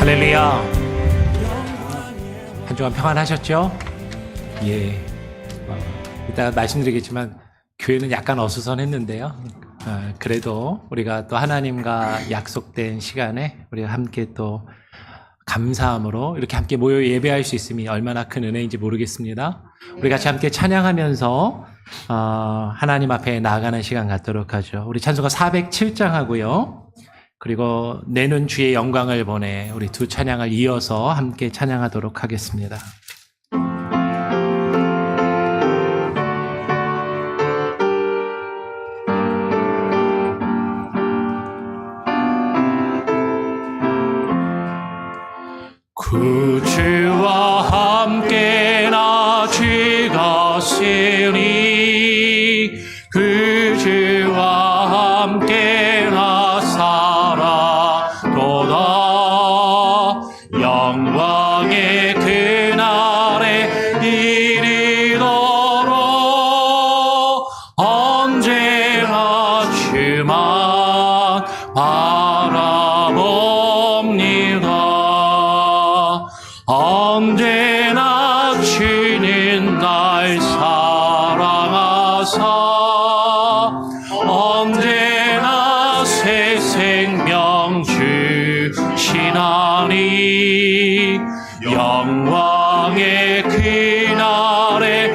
할렐루야. 한 주간 평안하셨죠? 예. 이따가 말씀드리겠지만 교회는 약간 어수선했는데요. 그래도 우리가 또 하나님과 약속된 시간에 우리가 함께 또 감사함으로 이렇게 함께 모여 예배할 수 있음이 얼마나 큰 은혜인지 모르겠습니다. 우리 같이 함께 찬양하면서 하나님 앞에 나아가는 시간 갖도록 하죠. 우리 찬송가 407장 하고요. 그리고 내는 주의 영광을 보내, 우리 두 찬양을 이어서 함께 찬양하도록 하겠습니다. 구주와 함께 나 죽었으니 구주와 함께 나 살아도다. 영광의 그날에 이르도록 언제나 주만 바라봅니다. 언제나 주는 날 사랑하사 언제나 새 생명 주시나니 영광의 그날에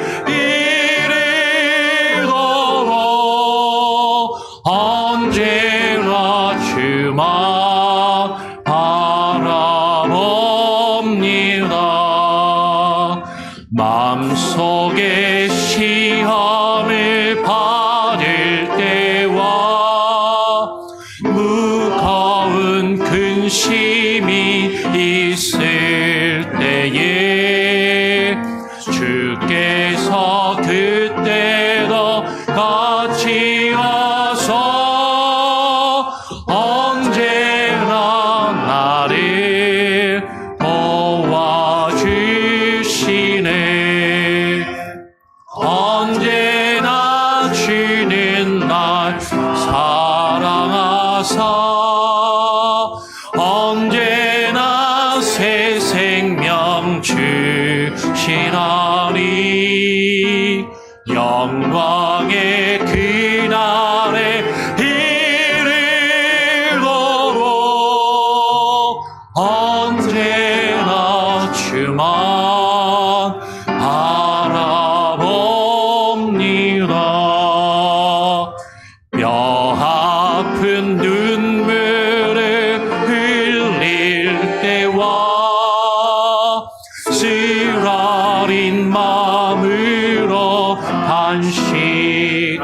이르도록 언제나 주만 마음속에 시험을 받을 때와 무거운 근심이 있을 때에 주께서 그때도 같이 와서 언제나 나를 도와주시네. 언제나 주는 날 사랑하사 언제나 새 생명 주시나니 영광의 그날에 이르도록 언제나 주만 바라봅니다. 뼈아픈 눈물을 흘릴 때와 쓰라린 마음으로 단식할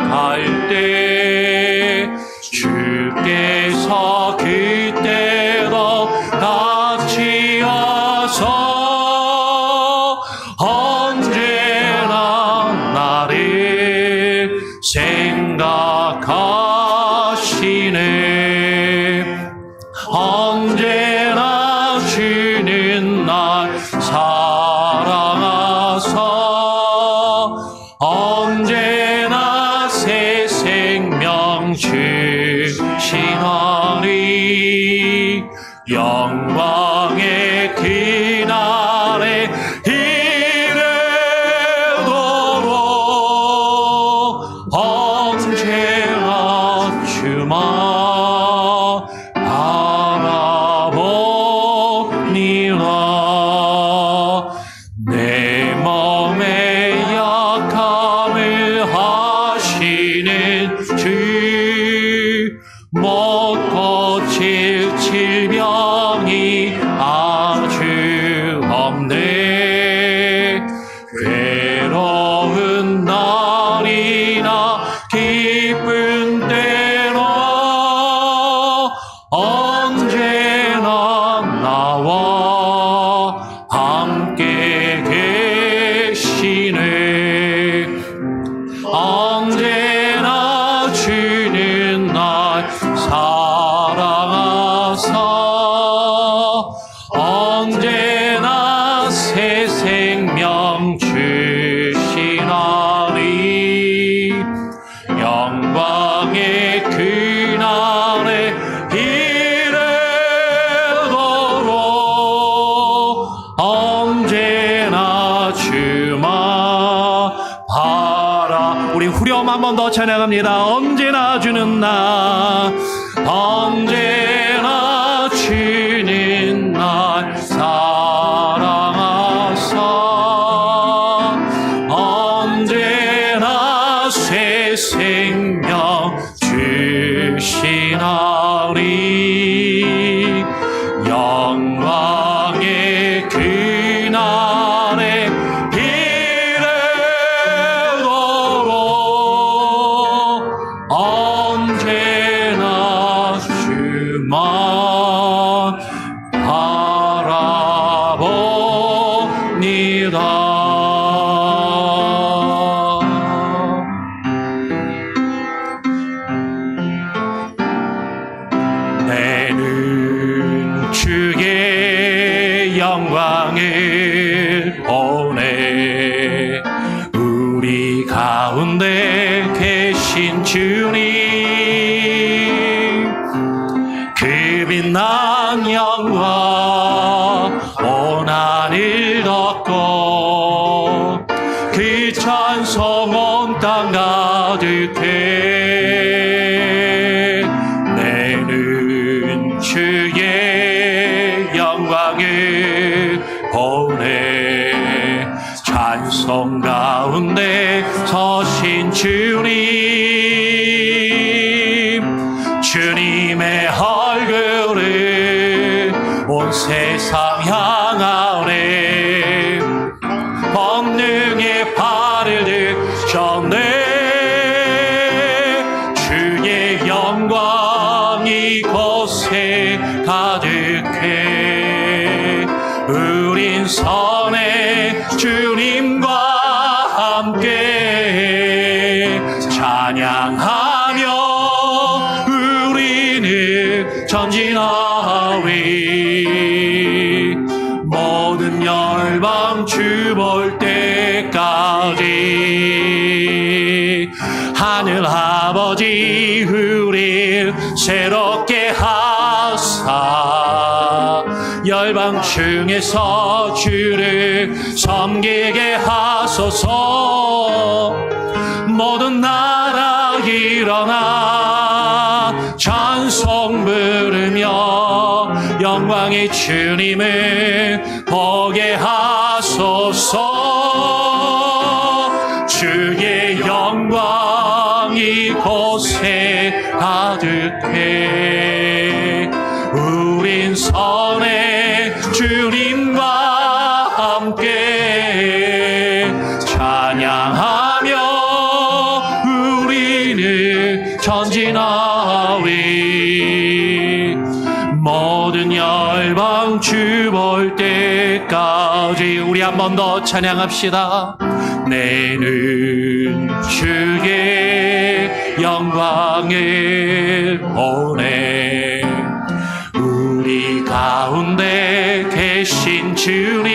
때 주께서 그때도 같이 와서 언제나 나를 생각하시네. 언제나 주는 날 사랑하사 언제나 새 생명 주시나니 영광의 그날에 이르도록 언제나 주만 바라봅니다. 내 몸의 약함을 하시는 주 못 고칠 질병이 아주 없네. 괴로운 날이나 기쁜 때나 언제나 나와 함께 계시네. 언제나 주는 날 사랑하사 번 더 찬양합니다. 언제나 주는 나, 언제나 주는 날 사랑하사, 언제나 새 생명 주시나리. 영광의 그날에 이르도록 언제나 주만 바라봅니다. 내는 주의 영광을 보내. 우리 가운데 계신 주님, 그 빛난 영광 온 하늘 덮고 그 찬송 온 땅 가득해. 내는 주의 영광을 보내. 찬송 가운데 서신 주님, 주님의 얼굴을 온 세상 향하네. 권능의 발을 드셨네. 주의 영광 이곳에 가득해. 우린 선의 주님과 함께 찬양하며 우리는 전진하리. 모든 열방 주 볼 때까지 하늘 아버지 우릴 새롭게 하사 열방 중에서 주를 섬기게 하소서. 모든 나라 일어나 찬송 부르며 영광의 주님을 보게 하소서. 주의 영광 이곳에 가득해. 우린 선의 주님과 함께 찬양하며 우리는 전진하리. 모든 열방 주 볼 때까지 우리 한 번 더 찬양합시다. 내는 주의 영광을 보내. 우리 가운데 계신 주님,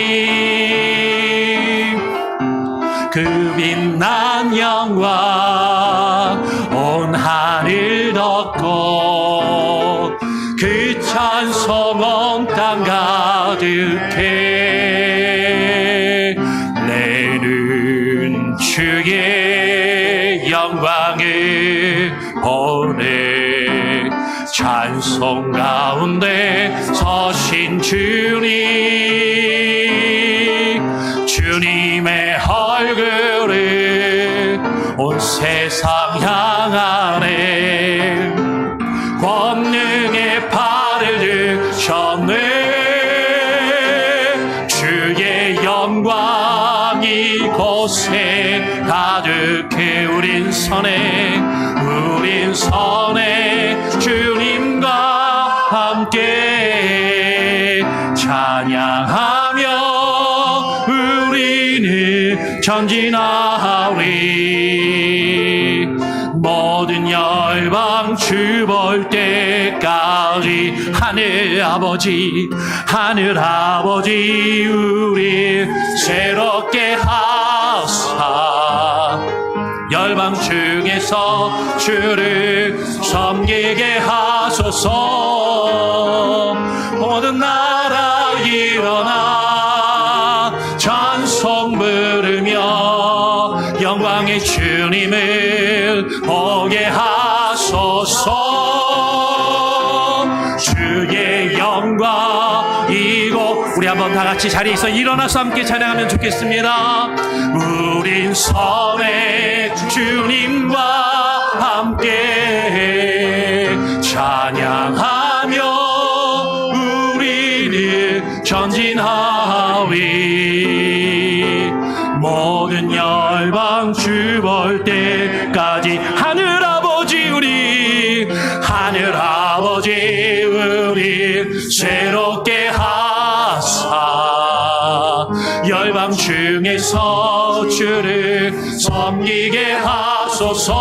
그 빛난 영광 온 하늘 덮고 그 찬송 온 땅 가득해. 내는 주의 영광을 보내. 찬송 가운데 서신 주님, 주님의 얼굴을 온 세상 향하네. 권능의 발을 드셨네. 주의 영광 이곳에 가득해. 우린 선의 주님과 함께 찬양하며 우리는 전진하리. 모든 열방 주 볼 때까지 하늘 아버지 우리 새롭게 하사 열방 중에서 주를 섬기게 하소서. 모든 나라 일어나 찬송 부르며 영광의 주님을 주옵소서. 주의 영광 이곳 우리 한번 다 같이 자리에서 일어나서 함께 찬양하면 좋겠습니다. 우린 섬에 주님과 함께 찬양하며 우리는 전진하리. 모든 열방 주 볼 때까지 하늘아버지 우리 하늘아버지 우리 새롭게 하사 열방 중에서 주를 섬기게 하소서.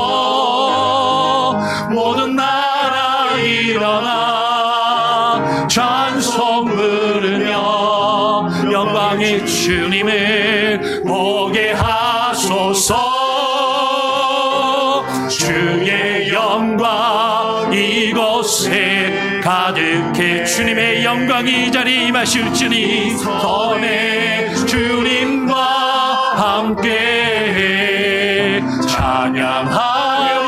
모든 나라 일어나 찬송 부르며 영광의 주님을 보게 하소서. 주의 영광 이곳에 가득해 주님의 영광이 이 자리에 임하실지니 섬에 주님과 함께 찬양하여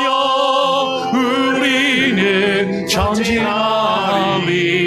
우리는 전진하리.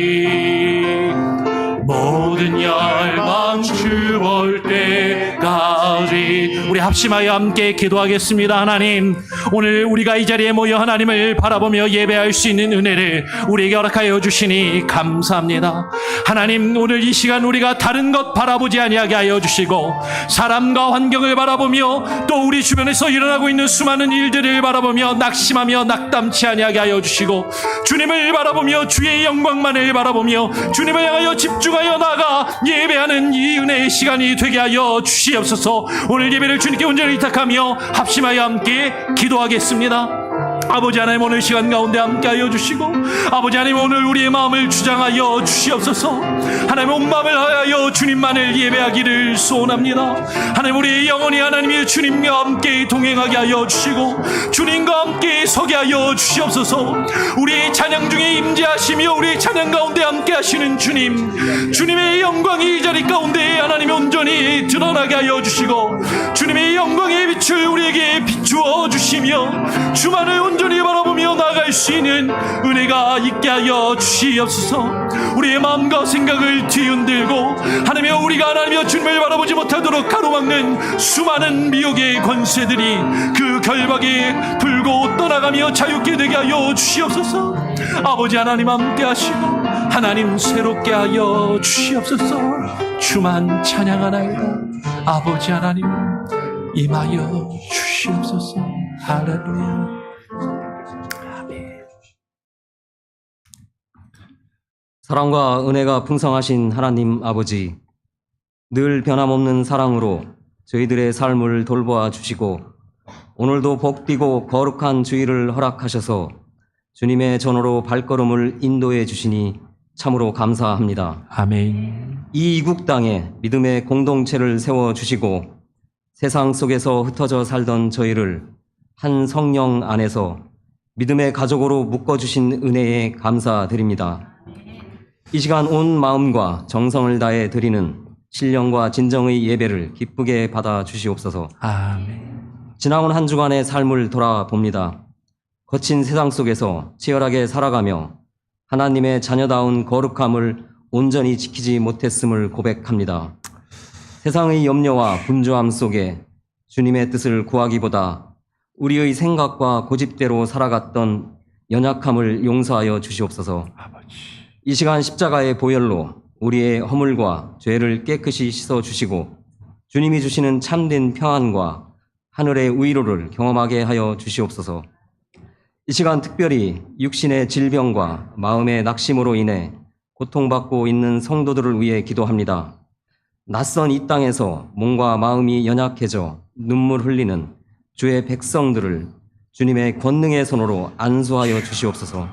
모든 열방 주 볼 때까지 우리 합심하여 함께 기도하겠습니다. 하나님, 오늘 우리가 이 자리에 모여 하나님을 바라보며 예배할 수 있는 은혜를 우리에게 허락하여 주시니 감사합니다. 하나님, 오늘 이 시간 우리가 다른 것 바라보지 아니하게 하여 주시고 사람과 환경을 바라보며 또 우리 주변에서 일어나고 있는 수많은 일들을 바라보며 낙심하며 낙담치 아니하게 하여 주시고 주님을 바라보며 주의 영광만을 바라보며 주님을 향하여 집중하여 나가 예배하는 이 은혜의 시간이 되게 하여 주시옵소서. 오늘 예배를 주님께 온전히 위탁하며 합심하여 함께 기도하겠습니다. 아버지 하나님, 오늘 시간 가운데 함께하여 주시고 아버지 하나님, 오늘 우리의 마음을 주장하여 주시옵소서. 하나님, 온 마음을 하여 주님만을 예배하기를 소원합니다. 하나님, 우리의 영혼이 하나님의 주님과 함께 동행하게 하여 주시고 주님과 함께 서게 하여 주시옵소서. 우리의 찬양 중에 임재하시며 우리의 찬양 가운데 함께 하시는 주님, 주님의 영광이 이 자리 가운데 하나님 온전히 드러나게 하여 주시고 주님의 영광의 빛을 우리에게 비추어 주시며 주만을 온전히 바라보며 나아갈 수 있는 은혜가 있게 하여 주시옵소서. 우리의 마음과 생각을 뒤흔들고 하나님여 우리가 하나님여 주님을 바라보지 못하도록 가로막는 수많은 미혹의 권세들이 그 결박에 불고 떠나가며 자유케 되게 하여 주시옵소서. 아버지 하나님 함께 하시고 하나님 새롭게 하여 주시옵소서. 주만 찬양하나이다. 아버지 하나님 임하여 주시옵소서. 할렐루야. 사랑과 은혜가 풍성하신 하나님 아버지, 늘 변함없는 사랑으로 저희들의 삶을 돌보아 주시고 오늘도 복되고 거룩한 주일을 허락하셔서 주님의 전호로 발걸음을 인도해 주시니 참으로 감사합니다. 아멘. 이 이국 땅에 믿음의 공동체를 세워주시고 세상 속에서 흩어져 살던 저희를 한 성령 안에서 믿음의 가족으로 묶어주신 은혜에 감사드립니다. 이 시간 온 마음과 정성을 다해 드리는 신령과 진정의 예배를 기쁘게 받아 주시옵소서. 아멘. 지나온 한 주간의 삶을 돌아봅니다. 거친 세상 속에서 치열하게 살아가며 하나님의 자녀다운 거룩함을 온전히 지키지 못했음을 고백합니다. 세상의 염려와 분주함 속에 주님의 뜻을 구하기보다 우리의 생각과 고집대로 살아갔던 연약함을 용서하여 주시옵소서. 이 시간 십자가의 보혈로 우리의 허물과 죄를 깨끗이 씻어주시고 주님이 주시는 참된 평안과 하늘의 위로를 경험하게 하여 주시옵소서. 이 시간 특별히 육신의 질병과 마음의 낙심으로 인해 고통받고 있는 성도들을 위해 기도합니다. 낯선 이 땅에서 몸과 마음이 연약해져 눈물 흘리는 주의 백성들을 주님의 권능의 손으로 안수하여 주시옵소서.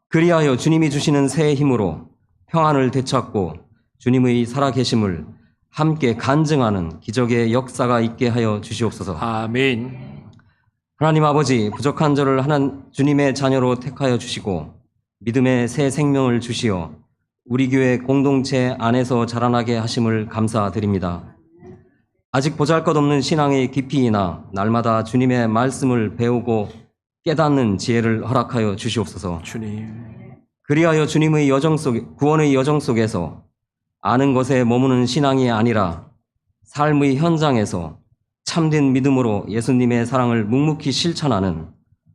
그리하여 주님이 주시는 새 힘으로 평안을 되찾고 주님의 살아계심을 함께 간증하는 기적의 역사가 있게 하여 주시옵소서. 아멘. 하나님 아버지, 부족한 저를 주님의 자녀로 택하여 주시고 믿음의 새 생명을 주시어 우리 교회 공동체 안에서 자라나게 하심을 감사드립니다. 아직 보잘것없는 신앙의 깊이이나 날마다 주님의 말씀을 배우고 깨닫는 지혜를 허락하여 주시옵소서. 주님. 그리하여 주님의 구원의 여정 속에서 아는 것에 머무는 신앙이 아니라 삶의 현장에서 참된 믿음으로 예수님의 사랑을 묵묵히 실천하는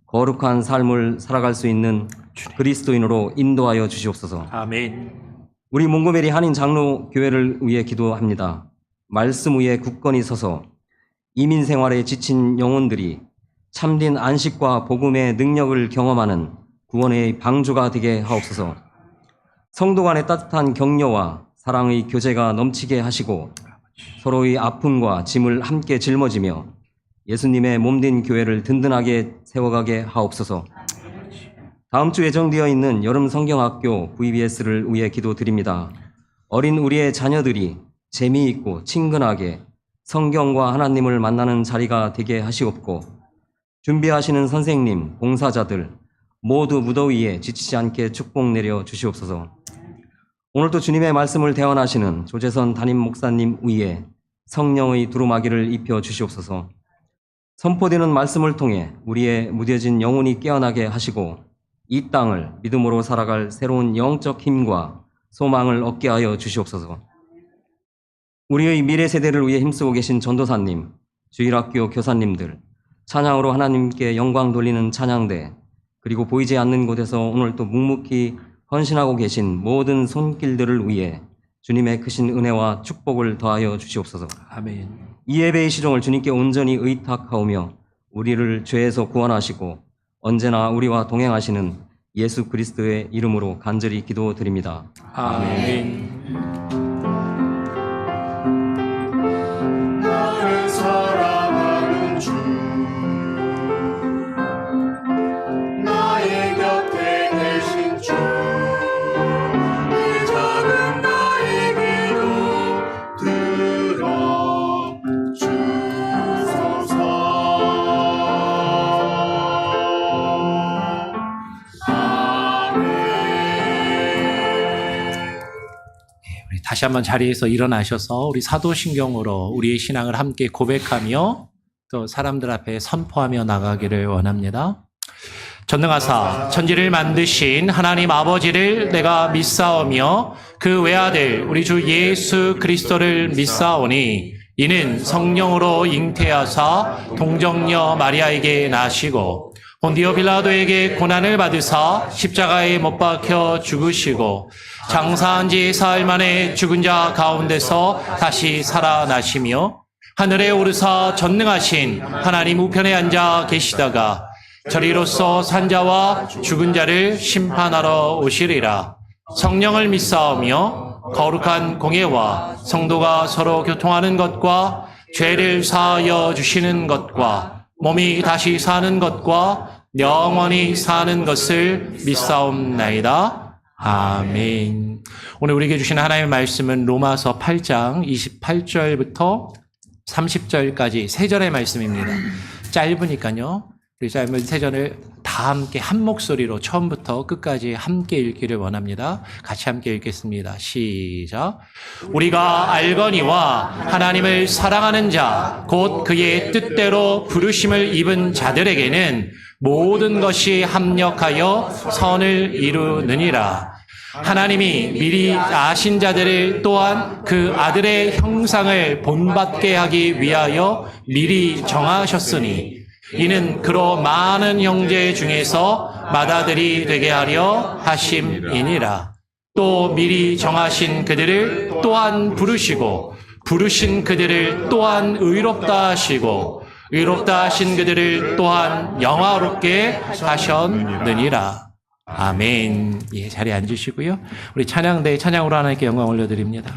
거룩한 삶을 살아갈 수 있는 그리스도인으로 인도하여 주시옵소서. 아멘. 우리 몽고메리 한인 장로 교회를 위해 기도합니다. 말씀 위에 굳건히 서서 이민 생활에 지친 영혼들이 참된 안식과 복음의 능력을 경험하는 구원의 방주가 되게 하옵소서. 성도 간의 따뜻한 격려와 사랑의 교제가 넘치게 하시고 서로의 아픔과 짐을 함께 짊어지며 예수님의 몸된 교회를 든든하게 세워가게 하옵소서. 다음 주 예정되어 있는 여름 성경학교 VBS를 위해 기도드립니다. 어린 우리의 자녀들이 재미있고 친근하게 성경과 하나님을 만나는 자리가 되게 하시옵고 준비하시는 선생님, 봉사자들 모두 무더위에 지치지 않게 축복 내려 주시옵소서. 오늘도 주님의 말씀을 대언하시는 조재선 담임 목사님 위에 성령의 두루마기를 입혀 주시옵소서. 선포되는 말씀을 통해 우리의 무뎌진 영혼이 깨어나게 하시고 이 땅을 믿음으로 살아갈 새로운 영적 힘과 소망을 얻게 하여 주시옵소서. 우리의 미래 세대를 위해 힘쓰고 계신 전도사님, 주일학교 교사님들, 찬양으로 하나님께 영광 돌리는 찬양대, 그리고 보이지 않는 곳에서 오늘 또 묵묵히 헌신하고 계신 모든 손길들을 위해 주님의 크신 은혜와 축복을 더하여 주시옵소서. 아멘. 이 예배의 시종을 주님께 온전히 의탁하오며 우리를 죄에서 구원하시고 언제나 우리와 동행하시는 예수 그리스도의 이름으로 간절히 기도드립니다. 아멘. 나를 사랑하는 주 나의 곁에 계신 주 이 작은 나의 기도 들어 주소서. 우리 다시 한번 자리에서 일어나셔서 우리 사도신경으로 우리의 신앙을 함께 고백하며 또 사람들 앞에 선포하며 나가기를 원합니다. 전능하사 천지를 만드신 하나님 아버지를 내가 믿사오며 그 외아들 우리 주 예수 그리스도를 믿사오니 이는 성령으로 잉태하사 동정녀 마리아에게 나시고 본디오 빌라도에게 고난을 받으사 십자가에 못 박혀 죽으시고 장사한 지 사흘 만에 죽은 자 가운데서 다시 살아나시며 하늘에 오르사 전능하신 하나님 우편에 앉아 계시다가 저리로서 산자와 죽은 자를 심판하러 오시리라. 성령을 믿사오며 거룩한 공예와 성도가 서로 교통하는 것과 죄를 사하여 주시는 것과 몸이 다시 사는 것과 영원히 사는 것을 믿사옵나이다. 아멘. 오늘 우리에게 주신 하나님의 말씀은 로마서 8장 28절부터 30절까지 세 절의 말씀입니다. 짧으니까요. 우리 짧은 세 절을 다 함께 한 목소리로 처음부터 끝까지 함께 읽기를 원합니다. 같이 함께 읽겠습니다. 시작. 우리가 알거니와 하나님을 사랑하는 자, 곧 그의 뜻대로 부르심을 입은 자들에게는 모든 것이 합력하여 선을 이루느니라. 하나님이 미리 아신 자들을 또한 그 아들의 형상을 본받게 하기 위하여 미리 정하셨으니 이는 그로 많은 형제 중에서 맏아들이 되게 하려 하심이니라. 또 미리 정하신 그들을 또한 부르시고 부르신 그들을 또한 의롭다 하시고 의롭다 하신 그들을 또한 영화롭게 하셨느니라. 아멘. 예, 자리에 앉으시고요. 우리 찬양대 찬양으로 하나님께 영광 올려드립니다.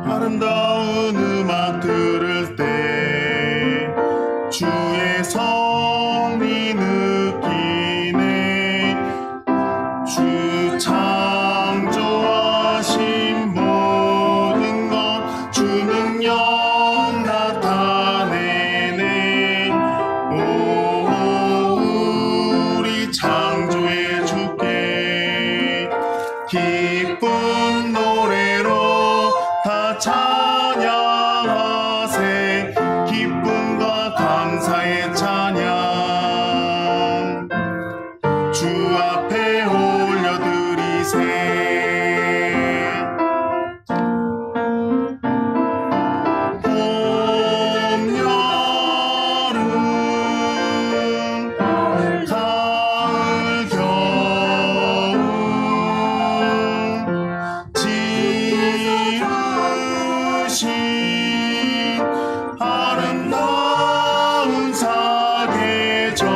아름다운 음악 들을 때 주의 성이 느끼네. 기쁜 노래로 다 찬양하세 기쁨과 감사의 찬양 주 앞에 올려드리세 봄, 여름, 가을, 겨울 지으신 아름다운 사계절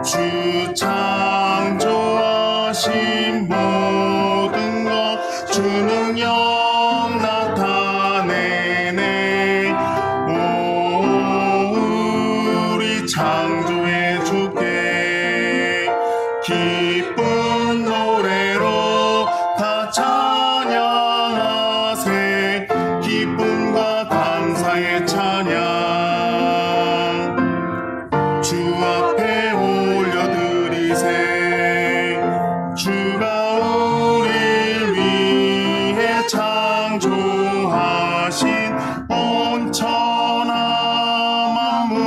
주 창조하신 모든 것 주 능력 나타내네 오 우리 창조해 주께 기쁜 노래로 다 찬양하세 기쁨과 감사의 찬양 주 앞에 올려드리세 주가 우리를 위해 창조하신 온천한 만물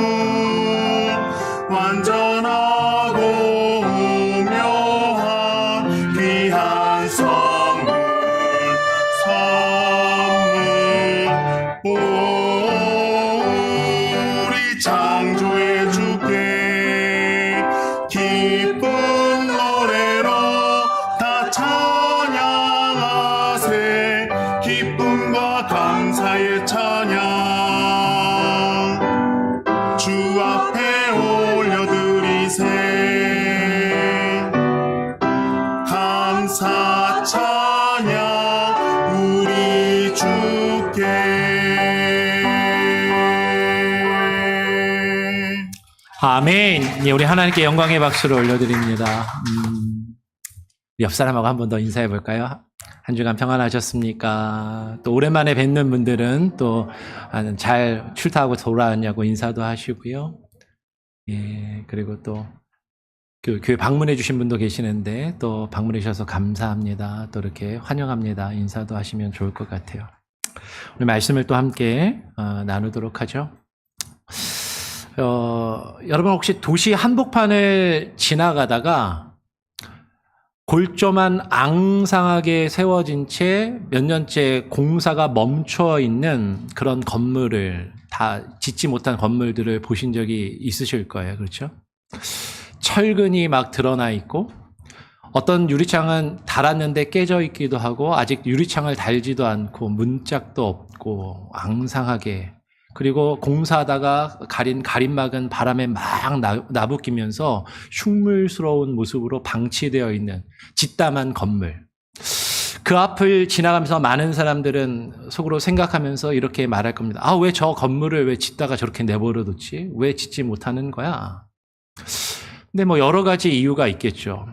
완전하고 오묘한 귀한 선물 오 우리 창조해 주께 기쁜 노래로 다 찬양하세 기쁨과 감사의 찬양 주 앞에 올려드리세 감사 찬양 우리 주께 아멘. 예, 우리 하나님께 영광의 박수를 올려드립니다. 옆 사람하고 한 번 더 인사해 볼까요? 한 주간 평안하셨습니까? 또 오랜만에 뵙는 분들은 또 잘 출타하고 돌아왔냐고 인사도 하시고요. 예, 그리고 또 그 교회 방문해 주신 분도 계시는데 또 방문해 주셔서 감사합니다. 또 이렇게 환영합니다. 인사도 하시면 좋을 것 같아요. 오늘 말씀을 또 함께 나누도록 하죠. 여러분 혹시 도시 한복판을 지나가다가 골조만 앙상하게 세워진 채 몇 년째 공사가 멈춰 있는 그런 건물을 다 짓지 못한 건물들을 보신 적이 있으실 거예요. 그렇죠? 철근이 막 드러나 있고 어떤 유리창은 달았는데 깨져 있기도 하고 아직 유리창을 달지도 않고 문짝도 없고 앙상하게 그리고 공사하다가 가림막은 바람에 막 나부끼면서 흉물스러운 모습으로 방치되어 있는 짓담한 건물. 그 앞을 지나가면서 많은 사람들은 속으로 생각하면서 이렇게 말할 겁니다. 아, 왜 저 건물을 왜 짓다가 저렇게 내버려뒀지? 왜 짓지 못하는 거야? 근데 뭐 여러 가지 이유가 있겠죠.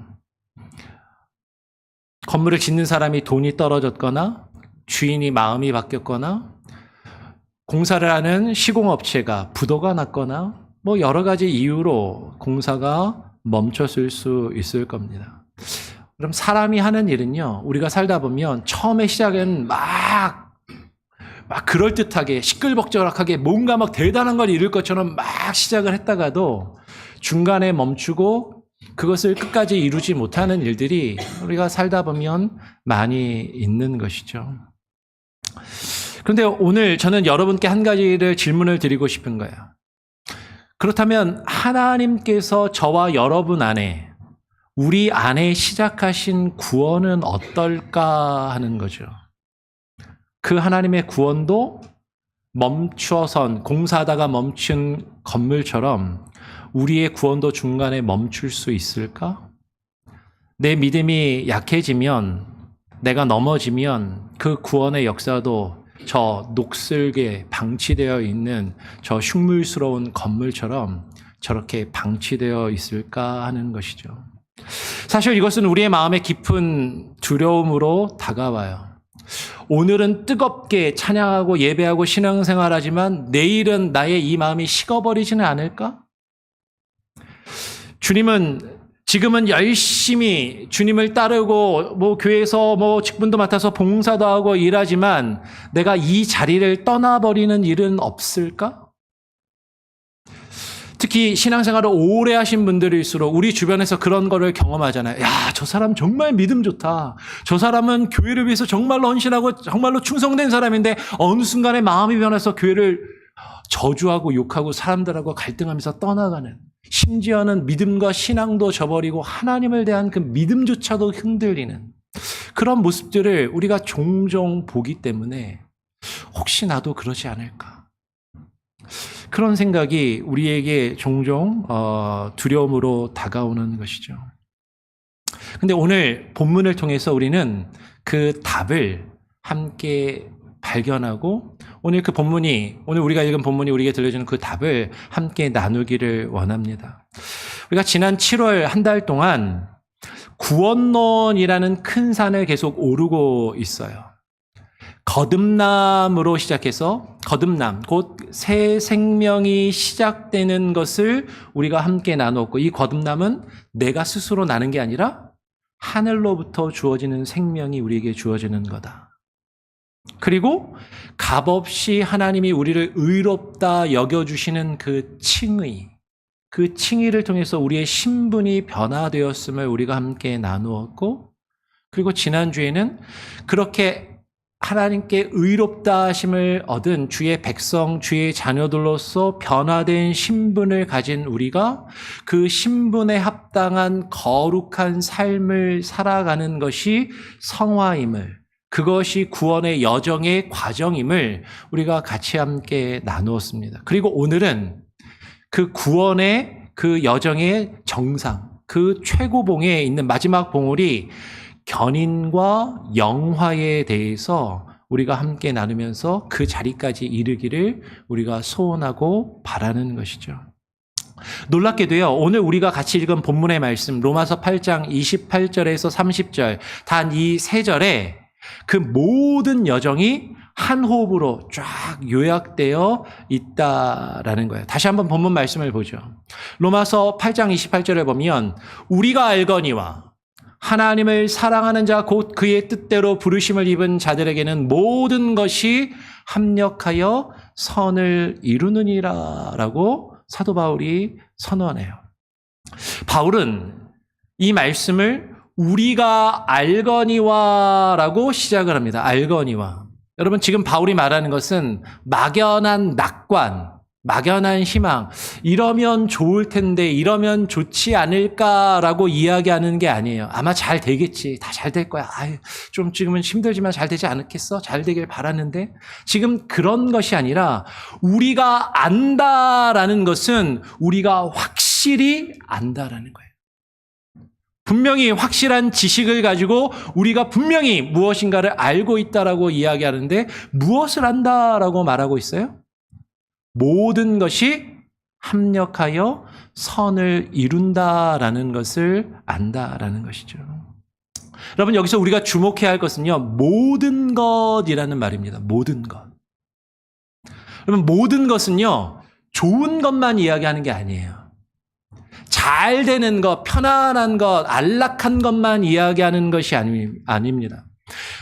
건물을 짓는 사람이 돈이 떨어졌거나 주인이 마음이 바뀌었거나 공사를 하는 시공업체가 부도가 났거나 뭐 여러 가지 이유로 공사가 멈췄을 수 있을 겁니다. 그럼 사람이 하는 일은요, 우리가 살다 보면 처음에 시작은 막 그럴듯하게 시끌벅적하게 뭔가 막 대단한 걸 이룰 것처럼 막 시작을 했다가도 중간에 멈추고 그것을 끝까지 이루지 못하는 일들이 우리가 살다 보면 많이 있는 것이죠. 그런데 오늘 저는 여러분께 한 가지를 질문을 드리고 싶은 거예요. 그렇다면 하나님께서 저와 여러분 안에 우리 안에 시작하신 구원은 어떨까 하는 거죠. 그 하나님의 구원도 멈춰선 공사하다가 멈춘 건물처럼 우리의 구원도 중간에 멈출 수 있을까? 내 믿음이 약해지면 내가 넘어지면 그 구원의 역사도 저 녹슬게 방치되어 있는 저 흉물스러운 건물처럼 저렇게 방치되어 있을까 하는 것이죠. 사실 이것은 우리의 마음에 깊은 두려움으로 다가와요. 오늘은 뜨겁게 찬양하고 예배하고 신앙생활하지만 내일은 나의 이 마음이 식어버리지는 않을까? 주님은 지금은 열심히 주님을 따르고 뭐 교회에서 뭐 직분도 맡아서 봉사도 하고 일하지만 내가 이 자리를 떠나버리는 일은 없을까? 특히 신앙생활을 오래 하신 분들일수록 우리 주변에서 그런 거를 경험하잖아요. 야, 저 사람 정말 믿음 좋다. 저 사람은 교회를 위해서 정말로 헌신하고 정말로 충성된 사람인데 어느 순간에 마음이 변해서 교회를 저주하고 욕하고 사람들하고 갈등하면서 떠나가는, 심지어는 믿음과 신앙도 저버리고 하나님을 대한 그 믿음조차도 흔들리는 그런 모습들을 우리가 종종 보기 때문에 혹시 나도 그러지 않을까? 그런 생각이 우리에게 종종 두려움으로 다가오는 것이죠. 근데 오늘 본문을 통해서 우리는 그 답을 함께 발견하고 오늘 우리가 읽은 본문이 우리에게 들려주는 그 답을 함께 나누기를 원합니다. 우리가 지난 7월 한 달 동안 구원론이라는 큰 산을 계속 오르고 있어요. 거듭남으로 시작해서 거듭남, 곧 새 생명이 시작되는 것을 우리가 함께 나누었고, 이 거듭남은 내가 스스로 나는 게 아니라 하늘로부터 주어지는 생명이 우리에게 주어지는 거다. 그리고 값없이 하나님이 우리를 의롭다 여겨주시는 그 칭의를 통해서 우리의 신분이 변화되었음을 우리가 함께 나누었고, 그리고 지난주에는 그렇게 하나님께 의롭다 하심을 얻은 주의 백성, 주의 자녀들로서 변화된 신분을 가진 우리가 그 신분에 합당한 거룩한 삶을 살아가는 것이 성화임을, 그것이 구원의 여정의 과정임을 우리가 같이 함께 나누었습니다. 그리고 오늘은 그 구원의 그 여정의 정상, 그 최고봉에 있는 마지막 봉우리 견인과 영화에 대해서 우리가 함께 나누면서 그 자리까지 이르기를 우리가 소원하고 바라는 것이죠. 놀랍게도요, 오늘 우리가 같이 읽은 본문의 말씀 로마서 8장 28절에서 30절 단 이 세 절에 그 모든 여정이 한 호흡으로 쫙 요약되어 있다라는 거예요. 다시 한번 본문 말씀을 보죠. 로마서 8장 28절에 보면 우리가 알거니와 하나님을 사랑하는 자 곧 그의 뜻대로 부르심을 입은 자들에게는 모든 것이 합력하여 선을 이루느니라 라고 사도 바울이 선언해요. 바울은 이 말씀을 우리가 알거니와 라고 시작을 합니다. 알거니와. 여러분, 지금 바울이 말하는 것은 막연한 낙관, 막연한 희망, 이러면 좋을 텐데, 이러면 좋지 않을까라고 이야기하는 게 아니에요. 아마 잘 되겠지. 다 잘 될 거야. 아유, 좀 지금은 힘들지만 잘 되지 않겠어? 잘 되길 바라는데. 지금 그런 것이 아니라 우리가 안다라는 것은 우리가 확실히 안다라는 거예요. 분명히 확실한 지식을 가지고 우리가 분명히 무엇인가를 알고 있다라고 이야기하는데 무엇을 안다라고 말하고 있어요? 모든 것이 합력하여 선을 이룬다라는 것을 안다라는 것이죠. 여러분, 여기서 우리가 주목해야 할 것은요, 모든 것이라는 말입니다. 모든 것. 여러분, 모든 것은요, 좋은 것만 이야기하는 게 아니에요. 잘 되는 것, 편안한 것, 안락한 것만 이야기하는 것이 아닙니다.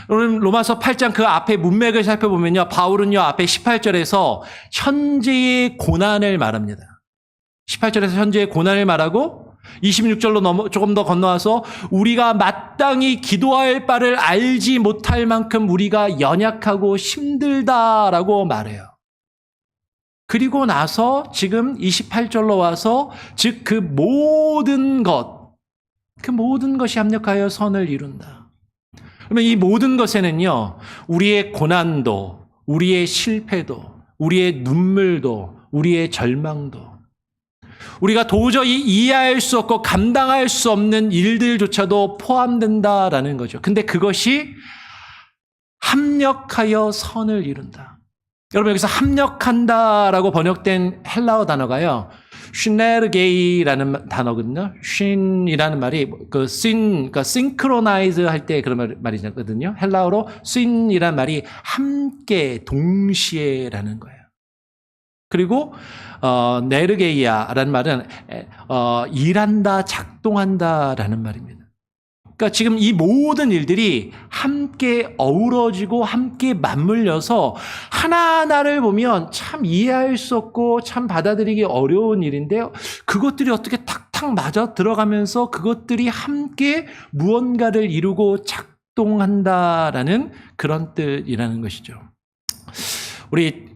오늘 로마서 8장 그 앞에 문맥을 살펴보면요, 바울은요 앞에 18절에서 현재의 고난을 말합니다. 18절에서 현재의 고난을 말하고 26절로 조금 더 건너와서 우리가 마땅히 기도할 바를 알지 못할 만큼 우리가 연약하고 힘들다라고 말해요. 그리고 나서 지금 28절로 와서 즉 그 모든 것이 합력하여 선을 이룬다. 그러면 이 모든 것에는요, 우리의 고난도, 우리의 실패도, 우리의 눈물도, 우리의 절망도, 우리가 도저히 이해할 수 없고 감당할 수 없는 일들조차도 포함된다라는 거죠. 근데 그것이 합력하여 선을 이룬다. 여러분, 여기서 합력한다라고 번역된 헬라어 단어가요, 슈네르게이라는 단어거든요. 쉰이라는 말이 그러니까 싱크로나이즈 할 때 그런 말이거든요. 헬라어로 쉰이라는 말이 함께, 동시에라는 거예요. 그리고 네르게이아라는 말은 일한다, 작동한다라는 말입니다. 그러니까 지금 이 모든 일들이 함께 어우러지고 함께 맞물려서 하나하나를 보면 참 이해할 수 없고 참 받아들이기 어려운 일인데요. 그것들이 어떻게 탁탁 맞아 들어가면서 그것들이 함께 무언가를 이루고 작동한다라는 그런 뜻이라는 것이죠. 우리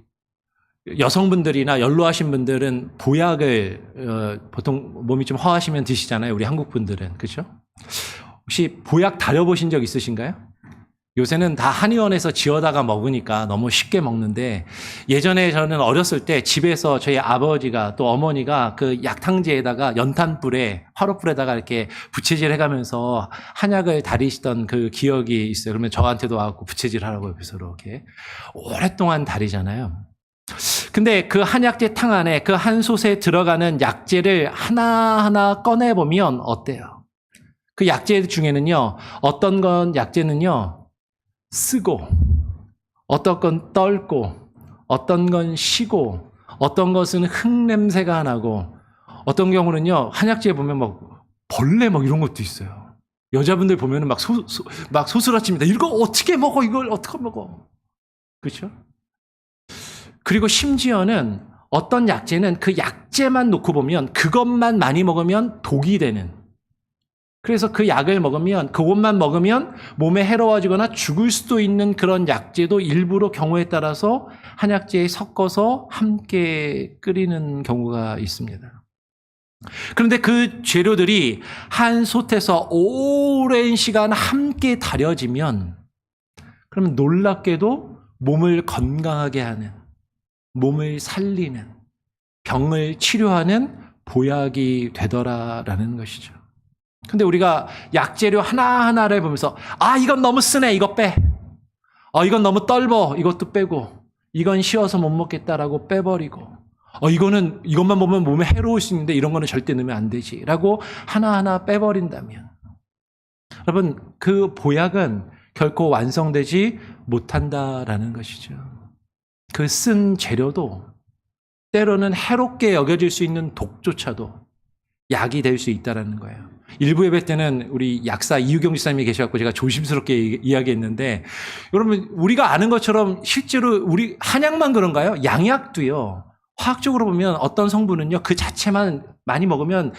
여성분들이나 연로하신 분들은 보약을 보통 몸이 좀 허하시면 드시잖아요. 우리 한국 분들은. 그렇죠? 혹시 보약 다려보신 적 있으신가요? 요새는 다 한의원에서 지어다가 먹으니까 너무 쉽게 먹는데 예전에 저는 어렸을 때 집에서 저희 아버지가 또 어머니가 그 약탕지에다가 연탄불에 화로불에다가 이렇게 부채질 해가면서 한약을 다리시던 그 기억이 있어요. 그러면 저한테도 와갖고 부채질 하라고 옆에서 이렇게 오랫동안 다리잖아요. 근데 그 한약재 탕 안에 그 한 솥에 들어가는 약재를 하나하나 꺼내보면 어때요? 그 약재 중에는요, 어떤 건 약재는요, 쓰고, 어떤 건 떨고, 어떤 건 시고, 어떤 것은 흙냄새가 나고, 어떤 경우는요, 한약재에 보면 막 벌레 막 이런 것도 있어요. 여자분들 보면은 막 소스라칩니다. 이거 어떻게 먹어? 이걸 어떻게 먹어? 그렇죠? 그리고 심지어는 어떤 약재는 그 약재만 놓고 보면 그것만 많이 먹으면 독이 되는, 그래서 그 약을 먹으면 그것만 먹으면 몸에 해로워지거나 죽을 수도 있는 그런 약재도 일부러 경우에 따라서 한약재에 섞어서 함께 끓이는 경우가 있습니다. 그런데 그 재료들이 한 솥에서 오랜 시간 함께 다려지면 그러면 놀랍게도 몸을 건강하게 하는, 몸을 살리는, 병을 치료하는 보약이 되더라라는 것이죠. 근데 우리가 약재료 하나하나를 보면서 이건 너무 쓰네, 이거 빼. 이건 너무 떫어, 이것도 빼고. 이건 쉬어서 못 먹겠다라고 빼버리고. 이것만 보면 몸에 해로울 수 있는데 이런 거는 절대 넣으면 안 되지 라고 하나하나 빼버린다면 여러분, 그 보약은 결코 완성되지 못한다라는 것이죠. 그 쓴 재료도 때로는 해롭게 여겨질 수 있는 독조차도 약이 될 수 있다는 거예요. 일부 예배 때는 우리 약사 이유경 지사님이 계셔갖고 제가 조심스럽게 이야기했는데, 여러분, 우리가 아는 것처럼 실제로 우리 한약만 그런가요? 양약도요. 화학적으로 보면 어떤 성분은요, 그 자체만 많이 먹으면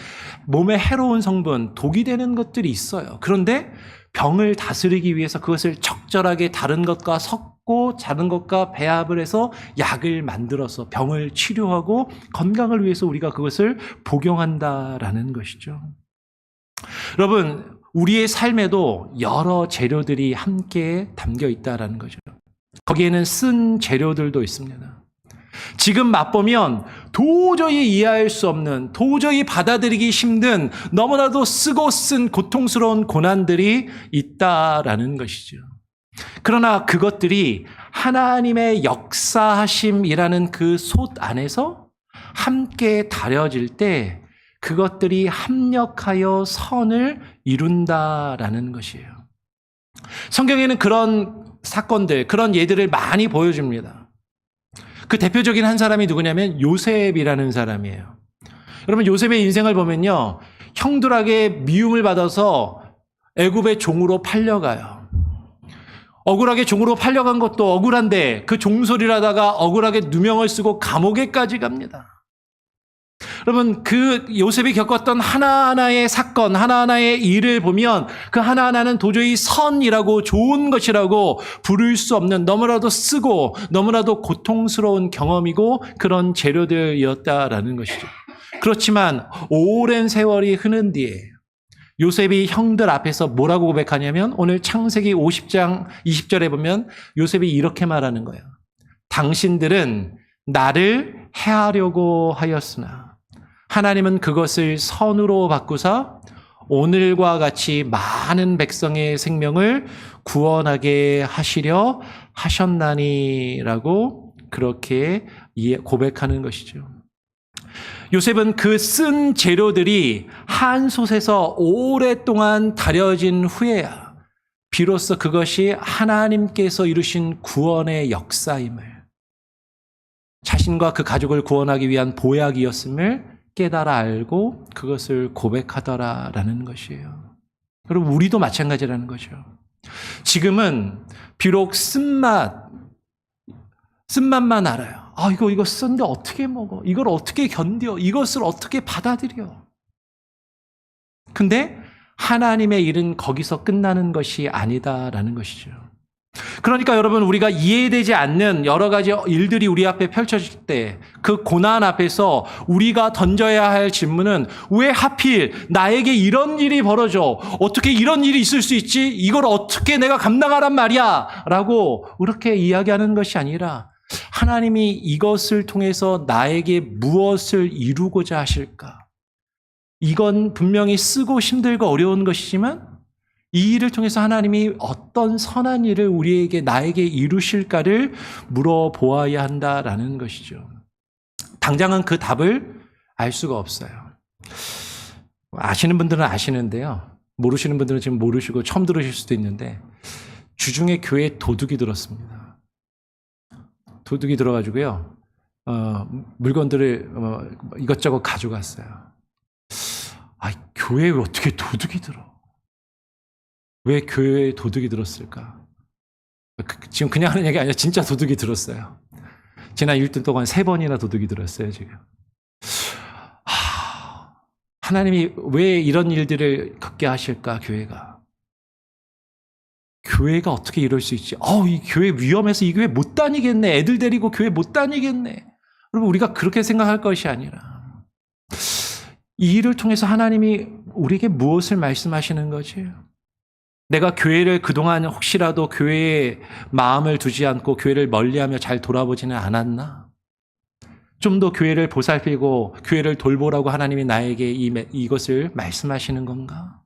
몸에 해로운 성분, 독이 되는 것들이 있어요. 그런데 병을 다스리기 위해서 그것을 적절하게 다른 것과 섞고 다른 것과 배합을 해서 약을 만들어서 병을 치료하고 건강을 위해서 우리가 그것을 복용한다라는 것이죠. 여러분, 우리의 삶에도 여러 재료들이 함께 담겨 있다라는 거죠. 거기에는 쓴 재료들도 있습니다. 지금 맛보면 도저히 이해할 수 없는, 도저히 받아들이기 힘든 너무나도 쓰고 쓴 고통스러운 고난들이 있다라는 것이죠. 그러나 그것들이 하나님의 역사하심이라는 그 솥 안에서 함께 다려질 때 그것들이 합력하여 선을 이룬다라는 것이에요. 성경에는 그런 사건들, 그런 예들을 많이 보여줍니다. 그 대표적인 한 사람이 누구냐면 요셉이라는 사람이에요. 여러분, 요셉의 인생을 보면요, 형들에게 미움을 받아서 애굽의 종으로 팔려가요. 억울하게 종으로 팔려간 것도 억울한데 그 종소리를 하다가 억울하게 누명을 쓰고 감옥에까지 갑니다. 여러분, 그 요셉이 겪었던 하나하나의 사건, 하나하나의 일을 보면 그 하나하나는 도저히 선이라고 좋은 것이라고 부를 수 없는 너무나도 쓰고 너무나도 고통스러운 경험이고 그런 재료들이었다라는 것이죠. 그렇지만 오랜 세월이 흐른 뒤에 요셉이 형들 앞에서 뭐라고 고백하냐면 오늘 창세기 50장 20절에 보면 요셉이 이렇게 말하는 거예요. 당신들은 나를 해하려고 하였으나 하나님은 그것을 선으로 바꾸사 오늘과 같이 많은 백성의 생명을 구원하게 하시려 하셨나니라고 그렇게 고백하는 것이죠. 요셉은 그 쓴 재료들이 한 솥에서 오랫동안 다려진 후에야 비로소 그것이 하나님께서 이루신 구원의 역사임을 자신이 자신과 그 가족을 구원하기 위한 보약이었음을 깨달아 알고 그것을 고백하더라라는 것이에요. 여러분, 우리도 마찬가지라는 거죠. 지금은 비록 쓴맛만 알아요. 이거 쓴데 어떻게 먹어? 이걸 어떻게 견뎌? 이것을 어떻게 받아들여? 근데 하나님의 일은 거기서 끝나는 것이 아니다라는 것이죠. 그러니까 여러분, 우리가 이해되지 않는 여러 가지 일들이 우리 앞에 펼쳐질 때 그 고난 앞에서 우리가 던져야 할 질문은 왜 하필 나에게 이런 일이 벌어져? 어떻게 이런 일이 있을 수 있지? 이걸 어떻게 내가 감당하란 말이야? 라고 그렇게 이야기하는 것이 아니라 하나님이 이것을 통해서 나에게 무엇을 이루고자 하실까? 이건 분명히 쓰고 힘들고 어려운 것이지만 이 일을 통해서 하나님이 어떤 선한 일을 나에게 이루실까를 물어보아야 한다라는 것이죠. 당장은 그 답을 알 수가 없어요. 아시는 분들은 아시는데요. 모르시는 분들은 지금 모르시고 처음 들으실 수도 있는데 주중에 교회에 도둑이 들었습니다. 도둑이 들어가지고요. 물건들을 이것저것 가져갔어요. 교회에 어떻게 도둑이 들어? 왜 교회에 도둑이 들었을까? 지금 그냥 하는 얘기 아니라 진짜 도둑이 들었어요. 지난 1년 동안 3번이나 도둑이 들었어요, 지금. 하나님이 왜 이런 일들을 겪게 하실까, 교회가? 교회가 어떻게 이럴 수 있지? 이 교회 위험해서 이 교회 못 다니겠네. 애들 데리고 교회 못 다니겠네. 여러분, 우리가 그렇게 생각할 것이 아니라 이 일을 통해서 하나님이 우리에게 무엇을 말씀하시는 거지? 내가 교회를 그동안 혹시라도 교회에 마음을 두지 않고 교회를 멀리하며 잘 돌아보지는 않았나? 좀 더 교회를 보살피고 교회를 돌보라고 하나님이 나에게 이것을 말씀하시는 건가?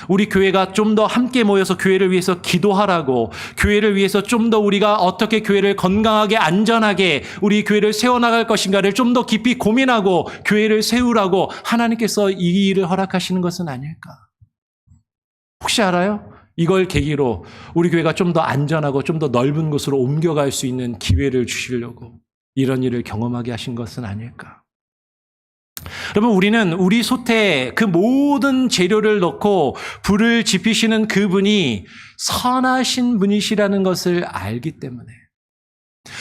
우리 교회가 좀 더 함께 모여서 교회를 위해서 기도하라고, 교회를 위해서 좀 더 우리가 어떻게 교회를 건강하게 안전하게 우리 교회를 세워나갈 것인가를 좀 더 깊이 고민하고 교회를 세우라고 하나님께서 이 일을 허락하시는 것은 아닐까? 혹시 알아요? 이걸 계기로 우리 교회가 좀 더 안전하고 좀 더 넓은 곳으로 옮겨갈 수 있는 기회를 주시려고 이런 일을 경험하게 하신 것은 아닐까? 여러분, 우리는 우리 솥에 그 모든 재료를 넣고 불을 지피시는 그분이 선하신 분이시라는 것을 알기 때문에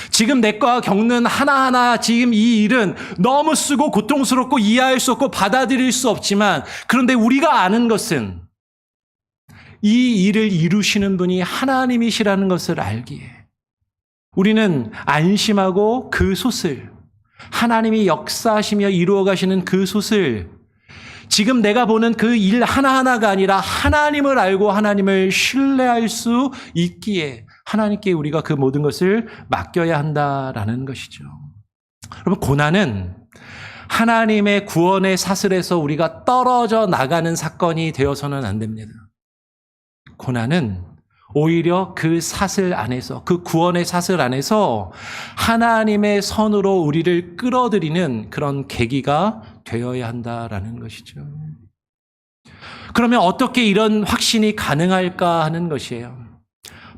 지금 내가 겪는 하나하나 지금 이 일은 너무 쓰고 고통스럽고 이해할 수 없고 받아들일 수 없지만, 그런데 우리가 아는 것은 이 일을 이루시는 분이 하나님이시라는 것을 알기에 우리는 안심하고 그 솥을, 하나님이 역사하시며 이루어 가시는 그 솥을 지금 내가 보는 그 일 하나하나가 아니라 하나님을 알고 하나님을 신뢰할 수 있기에 하나님께 우리가 그 모든 것을 맡겨야 한다라는 것이죠. 여러분, 고난은 하나님의 구원의 사슬에서 우리가 떨어져 나가는 사건이 되어서는 안 됩니다. 고난은 오히려 그 사슬 안에서, 그 구원의 사슬 안에서 하나님의 선으로 우리를 끌어들이는 그런 계기가 되어야 한다라는 것이죠. 그러면 어떻게 이런 확신이 가능할까 하는 것이에요.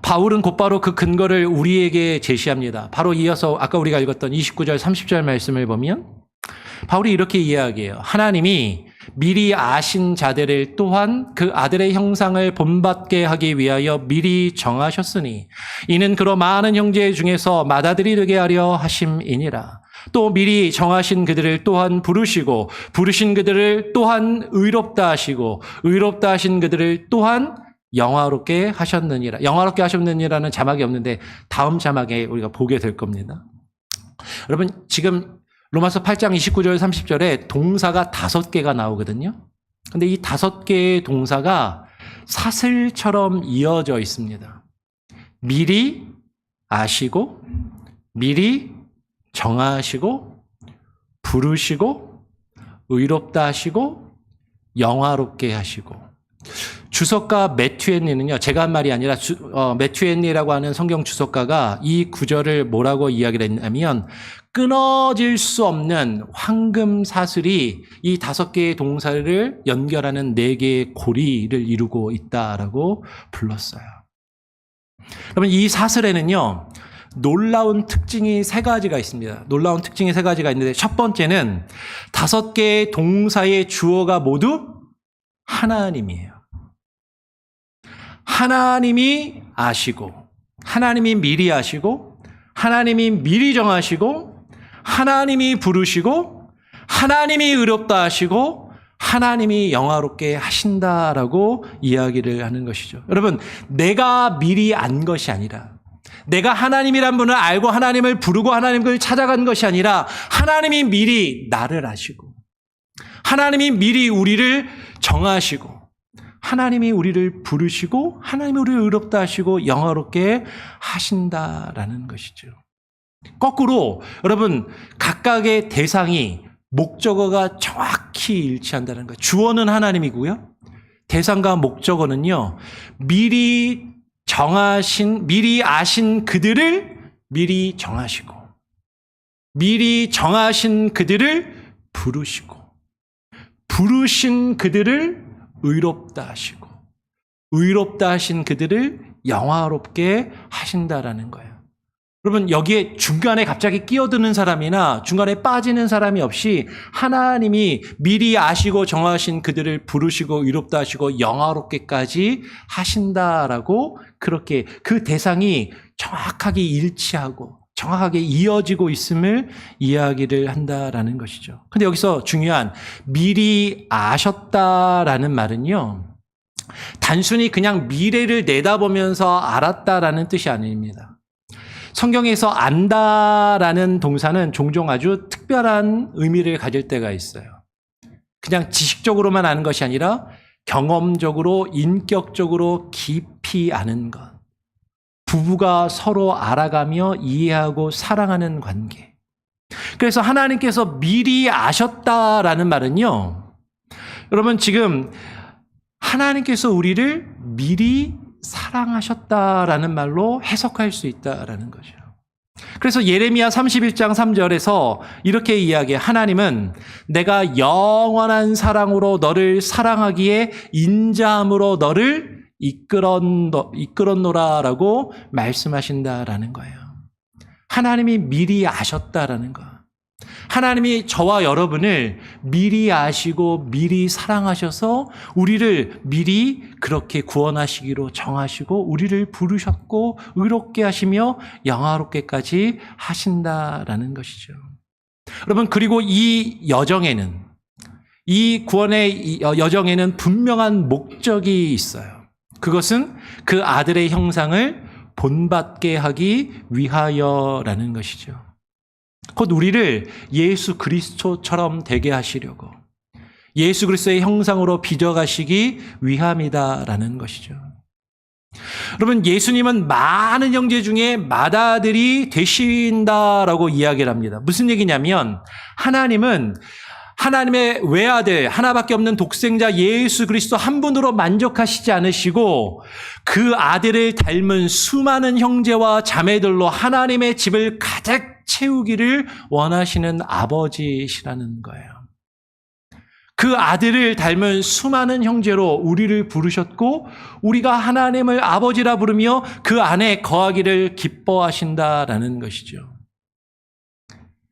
바울은 곧바로 그 근거를 우리에게 제시합니다. 바로 이어서 아까 우리가 읽었던 29절, 30절 말씀을 보면 바울이 이렇게 이야기해요. 하나님이 미리 아신 자들을 또한 그 아들의 형상을 본받게 하기 위하여 미리 정하셨으니 이는 그로 많은 형제 중에서 맏아들이 되게 하려 하심이니라. 또 미리 정하신 그들을 또한 부르시고 부르신 그들을 또한 의롭다 하시고 의롭다 하신 그들을 또한 영화롭게 하셨느니라. 영화롭게 하셨느니라는 자막이 없는데 다음 자막에 우리가 보게 될 겁니다. 여러분, 지금 로마서 8장 29절 30절에 동사가 5개가 나오거든요. 근데 이 5개의 동사가 사슬처럼 이어져 있습니다. 미리 아시고, 미리 정하시고, 부르시고, 의롭다 하시고, 영화롭게 하시고. 주석가 매튜엔리는요, 제가 한 말이 아니라 매튜엔리라고 하는 성경 주석가가 이 구절을 뭐라고 이야기를 했냐면, 끊어질 수 없는 황금 사슬이 이 5개의 동사를 연결하는 4개의 고리를 이루고 있다라고 불렀어요. 여러분, 이 사슬에는요, 놀라운 특징이 세 가지가 있습니다. 놀라운 특징이 세 가지가 있는데 첫 번째는 5개의 동사의 주어가 모두 하나님이에요. 하나님이 아시고, 하나님이 미리 아시고, 하나님이 미리 정하시고, 하나님이 부르시고, 하나님이 의롭다 하시고, 하나님이 영화롭게 하신다라고 이야기를 하는 것이죠. 여러분, 내가 미리 안 것이 아니라, 내가 하나님이란 분을 알고 하나님을 부르고 하나님을 찾아간 것이 아니라 하나님이 미리 나를 아시고, 하나님이 미리 우리를 정하시고, 하나님이 우리를 부르시고, 하나님이 우리를 의롭다 하시고 영화롭게 하신다라는 것이죠. 거꾸로 여러분, 각각의 대상이 목적어가 정확히 일치한다는 거예요. 주어는 하나님이고요, 대상과 목적어는요, 미리 아신 그들을 미리 정하시고, 미리 정하신 그들을 부르시고, 부르신 그들을 의롭다 하시고, 의롭다 하신 그들을 영화롭게 하신다라는 거예요. 여러분, 여기에 중간에 갑자기 끼어드는 사람이나 중간에 빠지는 사람이 없이 하나님이 미리 아시고 정하신 그들을 부르시고 의롭다 하시고 영화롭게까지 하신다라고, 그렇게 그 대상이 정확하게 일치하고 정확하게 이어지고 있음을 이야기를 한다라는 것이죠. 근데 여기서 중요한 미리 아셨다라는 말은요, 단순히 그냥 미래를 내다보면서 알았다라는 뜻이 아닙니다. 성경에서 안다라는 동사는 종종 아주 특별한 의미를 가질 때가 있어요. 그냥 지식적으로만 아는 것이 아니라 경험적으로, 인격적으로 깊이 아는 것. 부부가 서로 알아가며 이해하고 사랑하는 관계. 그래서 하나님께서 미리 아셨다라는 말은요, 여러분 지금 하나님께서 우리를 미리 사랑하셨다라는 말로 해석할 수 있다라는 거죠. 그래서 예레미야 31장 3절에서 이렇게 이야기해. 하나님은 내가 영원한 사랑으로 너를 사랑하기에 인자함으로 너를 이끌었노라라고 말씀하신다라는 거예요. 하나님이 미리 아셨다라는 거. 하나님이 저와 여러분을 미리 아시고 미리 사랑하셔서 우리를 미리 그렇게 구원하시기로 정하시고 우리를 부르셨고 의롭게 하시며 영화롭게까지 하신다라는 것이죠. 여러분, 그리고 이 여정에는, 이 구원의 여정에는 분명한 목적이 있어요. 그것은 그 아들의 형상을 본받게 하기 위하여라는 것이죠. 곧 우리를 예수 그리스도처럼 되게 하시려고, 예수 그리스도의 형상으로 빚어가시기 위함이다라는 것이죠. 여러분, 예수님은 많은 형제 중에 맏아들이 되신다라고 이야기를 합니다. 무슨 얘기냐면, 하나님은 하나님의 외아들, 하나밖에 없는 독생자 예수 그리스도 한 분으로 만족하시지 않으시고 그 아들을 닮은 수많은 형제와 자매들로 하나님의 집을 가득 채우기를 원하시는 아버지시라는 거예요. 그 아들을 닮은 수많은 형제로 우리를 부르셨고 우리가 하나님을 아버지라 부르며 그 안에 거하기를 기뻐하신다라는 것이죠.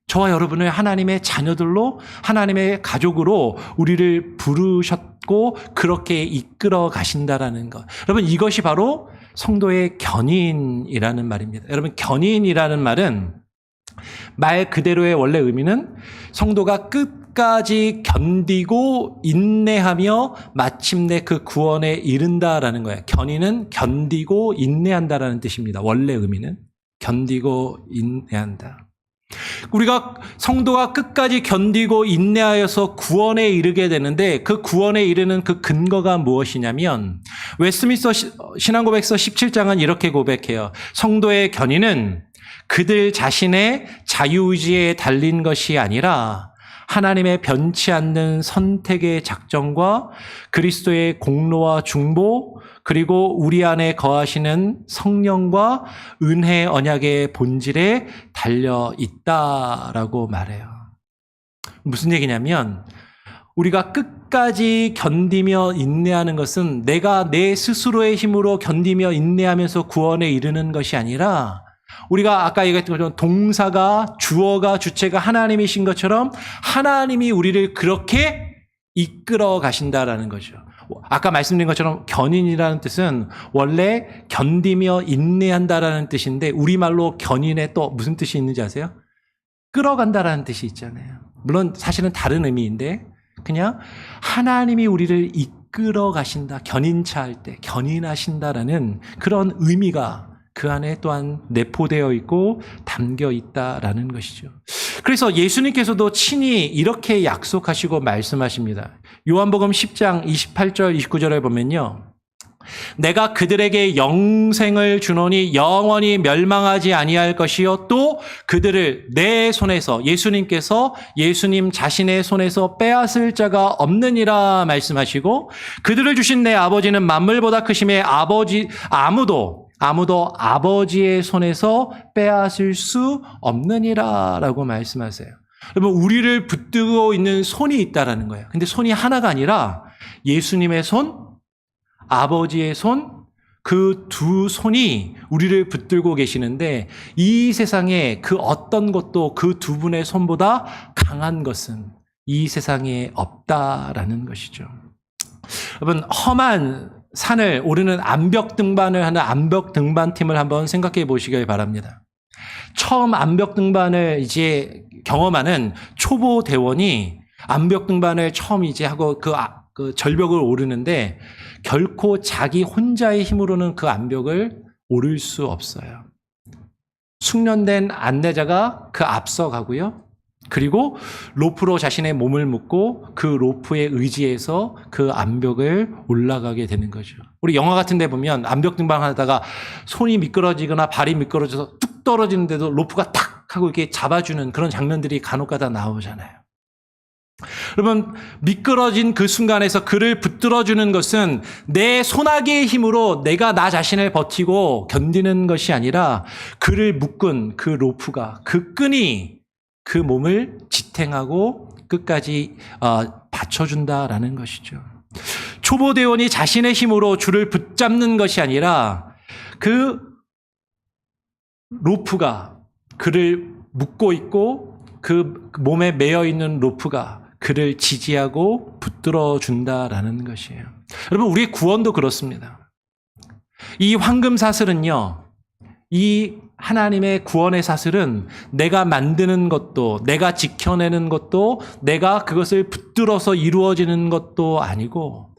저와 여러분을 하나님의 자녀들로, 하나님의 가족으로 우리를 부르셨고 그렇게 이끌어 가신다라는 것. 여러분, 이것이 바로 성도의 견인이라는 말입니다. 여러분, 견인이라는 말은 말 그대로의 원래 의미는 성도가 끝까지 견디고 인내하며 마침내 그 구원에 이른다라는 거예요. 견인은 견디고 인내한다라는 뜻입니다. 원래 의미는 견디고 인내한다. 우리가 성도가 끝까지 견디고 인내하여서 구원에 이르게 되는데 그 구원에 이르는 그 근거가 무엇이냐면 웨스트민스터 신앙고백서 17장은 이렇게 고백해요. 성도의 견인은 그들 자신의 자유의지에 달린 것이 아니라 하나님의 변치 않는 선택의 작정과 그리스도의 공로와 중보, 그리고 우리 안에 거하시는 성령과 은혜 언약의 본질에 달려 있다라고 말해요. 무슨 얘기냐면 우리가 끝까지 견디며 인내하는 것은 내가 내 스스로의 힘으로 견디며 인내하면서 구원에 이르는 것이 아니라 우리가 아까 얘기했던 것처럼 동사가, 주어가, 주체가 하나님이신 것처럼 하나님이 우리를 그렇게 이끌어 가신다라는 거죠. 아까 말씀드린 것처럼 견인이라는 뜻은 원래 견디며 인내한다라는 뜻인데 우리말로 견인에 또 무슨 뜻이 있는지 아세요? 끌어간다라는 뜻이 있잖아요. 물론 사실은 다른 의미인데 그냥 하나님이 우리를 이끌어 가신다. 견인차 할 때 견인하신다라는 그런 의미가 그 안에 또한 내포되어 있고 담겨 있다라는 것이죠. 그래서 예수님께서도 친히 이렇게 약속하시고 말씀하십니다. 요한복음 10장 28절 29절에 보면요. 내가 그들에게 영생을 주노니 영원히 멸망하지 아니할 것이요 또 그들을 내 손에서 예수님께서 예수님 자신의 손에서 빼앗을 자가 없느니라 말씀하시고 그들을 주신 내 아버지는 만물보다 크심에 아무도 아버지의 손에서 빼앗을 수 없느니라 라고 말씀하세요. 여러분 우리를 붙들고 있는 손이 있다라는 거예요. 근데 손이 하나가 아니라 예수님의 손, 아버지의 손, 그 두 손이 우리를 붙들고 계시는데 이 세상에 그 어떤 것도 그 두 분의 손보다 강한 것은 이 세상에 없다라는 것이죠. 여러분 험한 산을 오르는 암벽 등반을 하는 암벽 등반팀을 한번 생각해 보시길 바랍니다. 처음 암벽 등반을 이제 경험하는 초보 대원이 암벽 등반을 처음 이제 하고 그 절벽을 오르는데 결코 자기 혼자의 힘으로는 그 암벽을 오를 수 없어요. 숙련된 안내자가 그 앞서 가고요. 그리고 로프로 자신의 몸을 묶고 그 로프에 의지해서 그 암벽을 올라가게 되는 거죠. 우리 영화 같은 데 보면 암벽 등반하다가 손이 미끄러지거나 발이 미끄러져서 뚝 떨어지는데도 로프가 탁 하고 이렇게 잡아주는 그런 장면들이 간혹가다 나오잖아요. 여러분 미끄러진 그 순간에서 그를 붙들어주는 것은 내 손아귀의 힘으로 내가 나 자신을 버티고 견디는 것이 아니라 그를 묶은 그 로프가 그 끈이 그 몸을 지탱하고 끝까지 받쳐준다라는 것이죠. 초보 대원이 자신의 힘으로 줄을 붙잡는 것이 아니라 그 로프가 그를 묶고 있고 그 몸에 매여 있는 로프가 그를 지지하고 붙들어 준다라는 것이에요. 여러분 우리의 구원도 그렇습니다. 이 황금 사슬은요. 이 하나님의 구원의 사슬은 내가 만드는 것도 내가 지켜내는 것도 내가 그것을 붙들어서 이루어지는 것도 아니고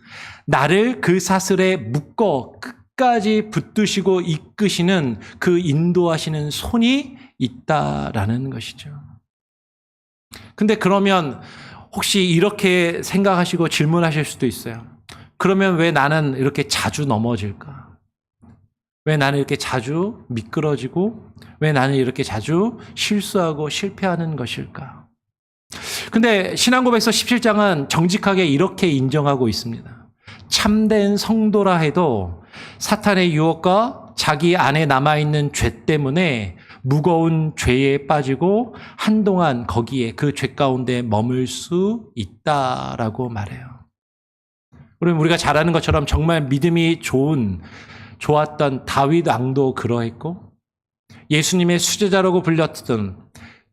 나를 그 사슬에 묶어 끝까지 붙드시고 이끄시는 그 인도하시는 손이 있다라는 것이죠. 근데 그러면 혹시 이렇게 생각하시고 질문하실 수도 있어요. 그러면 왜 나는 이렇게 자주 넘어질까? 왜 나는 이렇게 자주 미끄러지고 왜 나는 이렇게 자주 실수하고 실패하는 것일까? 근데 신앙고백서 17장은 정직하게 이렇게 인정하고 있습니다. 참된 성도라 해도 사탄의 유혹과 자기 안에 남아있는 죄 때문에 무거운 죄에 빠지고 한동안 거기에 그 죄 가운데 머물 수 있다라고 말해요. 그럼 우리가 잘 아는 것처럼 정말 믿음이 좋았던 다윗 왕도 그러했고 예수님의 수제자라고 불렸던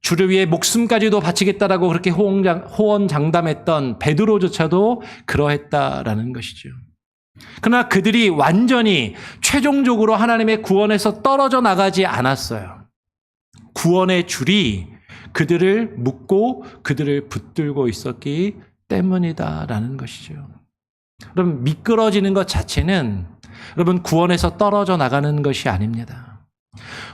주를 위해 목숨까지도 바치겠다라고 그렇게 호언장담했던 베드로조차도 그러했다라는 것이죠. 그러나 그들이 완전히 최종적으로 하나님의 구원에서 떨어져 나가지 않았어요. 구원의 줄이 그들을 묶고 그들을 붙들고 있었기 때문이다라는 것이죠. 여러분 미끄러지는 것 자체는 여러분 구원에서 떨어져 나가는 것이 아닙니다.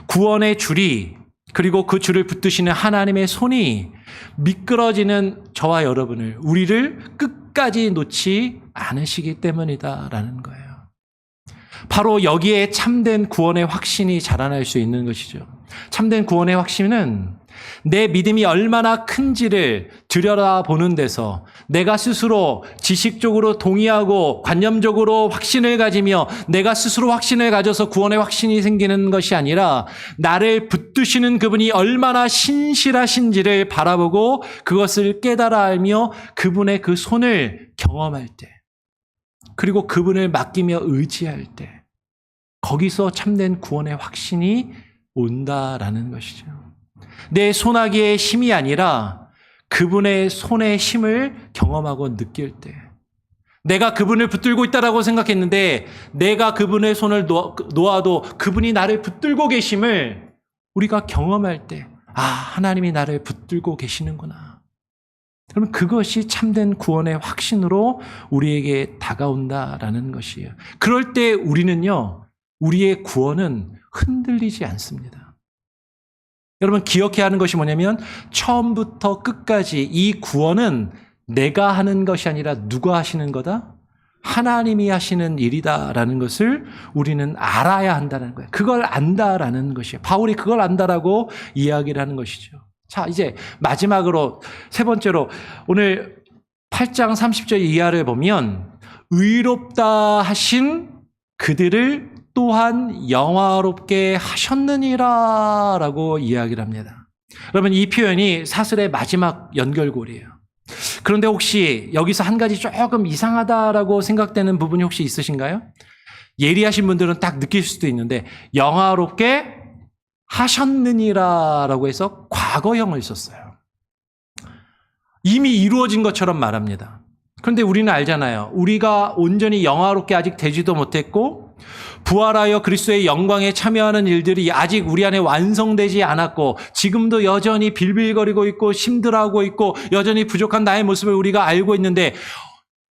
구원의 줄이 그리고 그 줄을 붙드시는 하나님의 손이 미끄러지는 저와 여러분을 우리를 끝까지 놓지 않으시기 때문이다라는 거예요. 바로 여기에 참된 구원의 확신이 자라날 수 있는 것이죠. 참된 구원의 확신은 내 믿음이 얼마나 큰지를 들여다보는 데서 내가 스스로 지식적으로 동의하고 관념적으로 확신을 가지며 내가 스스로 확신을 가져서 구원의 확신이 생기는 것이 아니라 나를 붙드시는 그분이 얼마나 신실하신지를 바라보고 그것을 깨달아 알며 그분의 그 손을 경험할 때 그리고 그분을 맡기며 의지할 때 거기서 참된 구원의 확신이 온다라는 것이죠. 내 손아귀의 힘이 아니라 그분의 손의 힘을 경험하고 느낄 때, 내가 그분을 붙들고 있다라고 생각했는데 내가 그분의 손을 놓아도 그분이 나를 붙들고 계심을 우리가 경험할 때, 아, 하나님이 나를 붙들고 계시는구나. 그러면 그것이 참된 구원의 확신으로 우리에게 다가온다라는 것이에요. 그럴 때 우리는요, 우리의 구원은 흔들리지 않습니다. 여러분 기억해야 하는 것이 뭐냐면 처음부터 끝까지 이 구원은 내가 하는 것이 아니라 누가 하시는 거다? 하나님이 하시는 일이다라는 것을 우리는 알아야 한다는 거예요. 그걸 안다라는 것이에요. 바울이 그걸 안다라고 이야기를 하는 것이죠. 자, 이제 마지막으로 세 번째로 오늘 8장 30절 이하를 보면 의롭다 하신 그들을 또한 영화롭게 하셨느니라 라고 이야기를 합니다. 여러분 이 표현이 사슬의 마지막 연결고리예요. 그런데 혹시 여기서 한 가지 조금 이상하다라고 생각되는 부분이 혹시 있으신가요? 예리하신 분들은 딱 느낄 수도 있는데 영화롭게 하셨느니라라고 해서 과거형을 썼어요. 이미 이루어진 것처럼 말합니다. 그런데 우리는 알잖아요. 우리가 온전히 영화롭게 아직 되지도 못했고 부활하여 그리스도의 영광에 참여하는 일들이 아직 우리 안에 완성되지 않았고 지금도 여전히 빌빌거리고 있고 힘들어하고 있고 여전히 부족한 나의 모습을 우리가 알고 있는데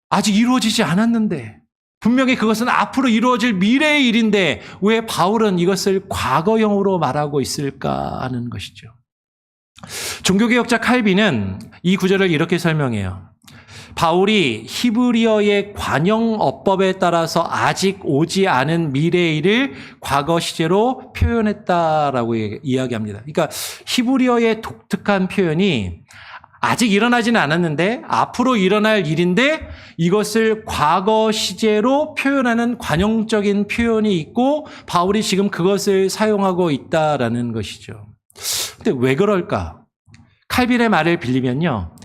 아직 이루어지지 않았는데 분명히 그것은 앞으로 이루어질 미래의 일인데 왜 바울은 이것을 과거형으로 말하고 있을까 하는 것이죠. 종교개혁자 칼빈은 이 구절을 이렇게 설명해요. 바울이 히브리어의 관용어법에 따라서 아직 오지 않은 미래의 일을 과거 시제로 표현했다라고 이야기합니다. 그러니까 히브리어의 독특한 표현이 아직 일어나지는 않았는데 앞으로 일어날 일인데 이것을 과거 시제로 표현하는 관용적인 표현이 있고 바울이 지금 그것을 사용하고 있다라는 것이죠. 근데 왜 그럴까? 칼빈의 말을 빌리면요.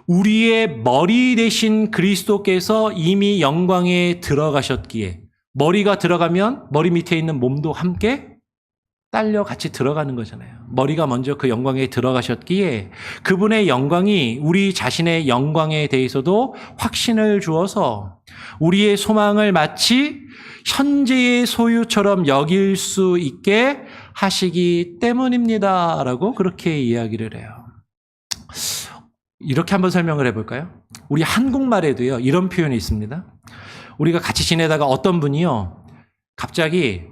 우리의 머리 되신 그리스도께서 이미 영광에 들어가셨기에 머리가 들어가면 머리 밑에 있는 몸도 함께 딸려 같이 들어가는 거잖아요. 머리가 먼저 그 영광에 들어가셨기에 그분의 영광이 우리 자신의 영광에 대해서도 확신을 주어서 우리의 소망을 마치 현재의 소유처럼 여길 수 있게 하시기 때문입니다라고 그렇게 이야기를 해요. 이렇게 한번 설명을 해볼까요? 우리 한국말에도요 이런 표현이 있습니다. 우리가 같이 지내다가 어떤 분이요 갑자기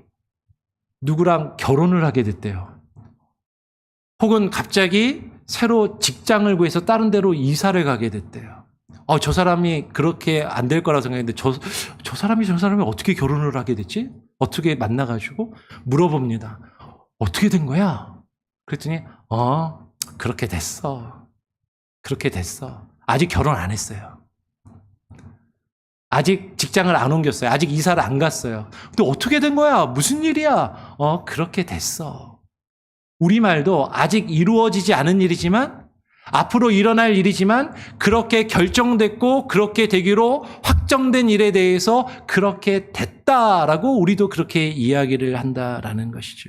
누구랑 결혼을 하게 됐대요. 혹은 갑자기 새로 직장을 구해서 다른 데로 이사를 가게 됐대요. 저 사람이 그렇게 안 될 거라고 생각했는데 저 사람이 어떻게 결혼을 하게 됐지? 어떻게 만나가지고 물어봅니다. 어떻게 된 거야? 그랬더니 그렇게 됐어. 그렇게 됐어. 아직 결혼 안 했어요. 아직 직장을 안 옮겼어요. 아직 이사를 안 갔어요. 근데 어떻게 된 거야? 무슨 일이야? 그렇게 됐어. 우리말도 아직 이루어지지 않은 일이지만 앞으로 일어날 일이지만 그렇게 결정됐고 그렇게 되기로 확정된 일에 대해서 그렇게 됐다라고 우리도 그렇게 이야기를 한다라는 것이죠.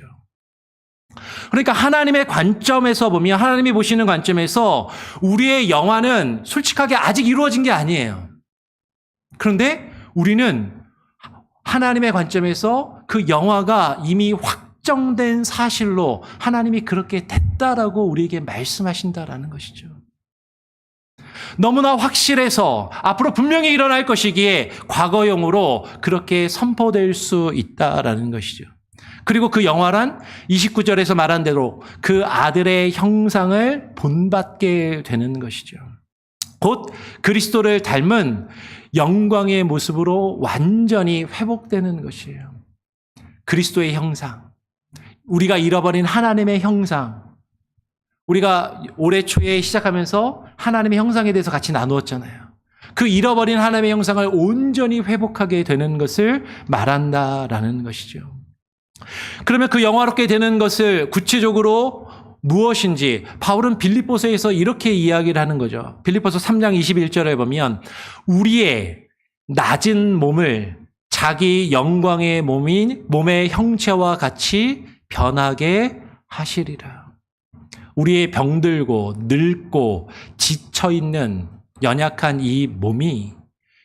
그러니까 하나님의 관점에서 보면 하나님이 보시는 관점에서 우리의 영화는 솔직하게 아직 이루어진 게 아니에요. 그런데 우리는 하나님의 관점에서 그 영화가 이미 확정된 사실로 하나님이 그렇게 됐다라고 우리에게 말씀하신다라는 것이죠. 너무나 확실해서 앞으로 분명히 일어날 것이기에 과거형으로 그렇게 선포될 수 있다라는 것이죠. 그리고 그 영화란 29절에서 말한 대로 그 아들의 형상을 본받게 되는 것이죠. 곧 그리스도를 닮은 영광의 모습으로 완전히 회복되는 것이에요. 그리스도의 형상, 우리가 잃어버린 하나님의 형상, 우리가 올해 초에 시작하면서 하나님의 형상에 대해서 같이 나누었잖아요. 그 잃어버린 하나님의 형상을 온전히 회복하게 되는 것을 말한다라는 것이죠. 그러면 그 영화롭게 되는 것을 구체적으로 무엇인지 바울은 빌립보서에서 이렇게 이야기를 하는 거죠. 빌립보서 3장 21절에 보면 우리의 낮은 몸을 자기 영광의 몸의 형체와 같이 변하게 하시리라. 우리의 병들고 늙고 지쳐있는 연약한 이 몸이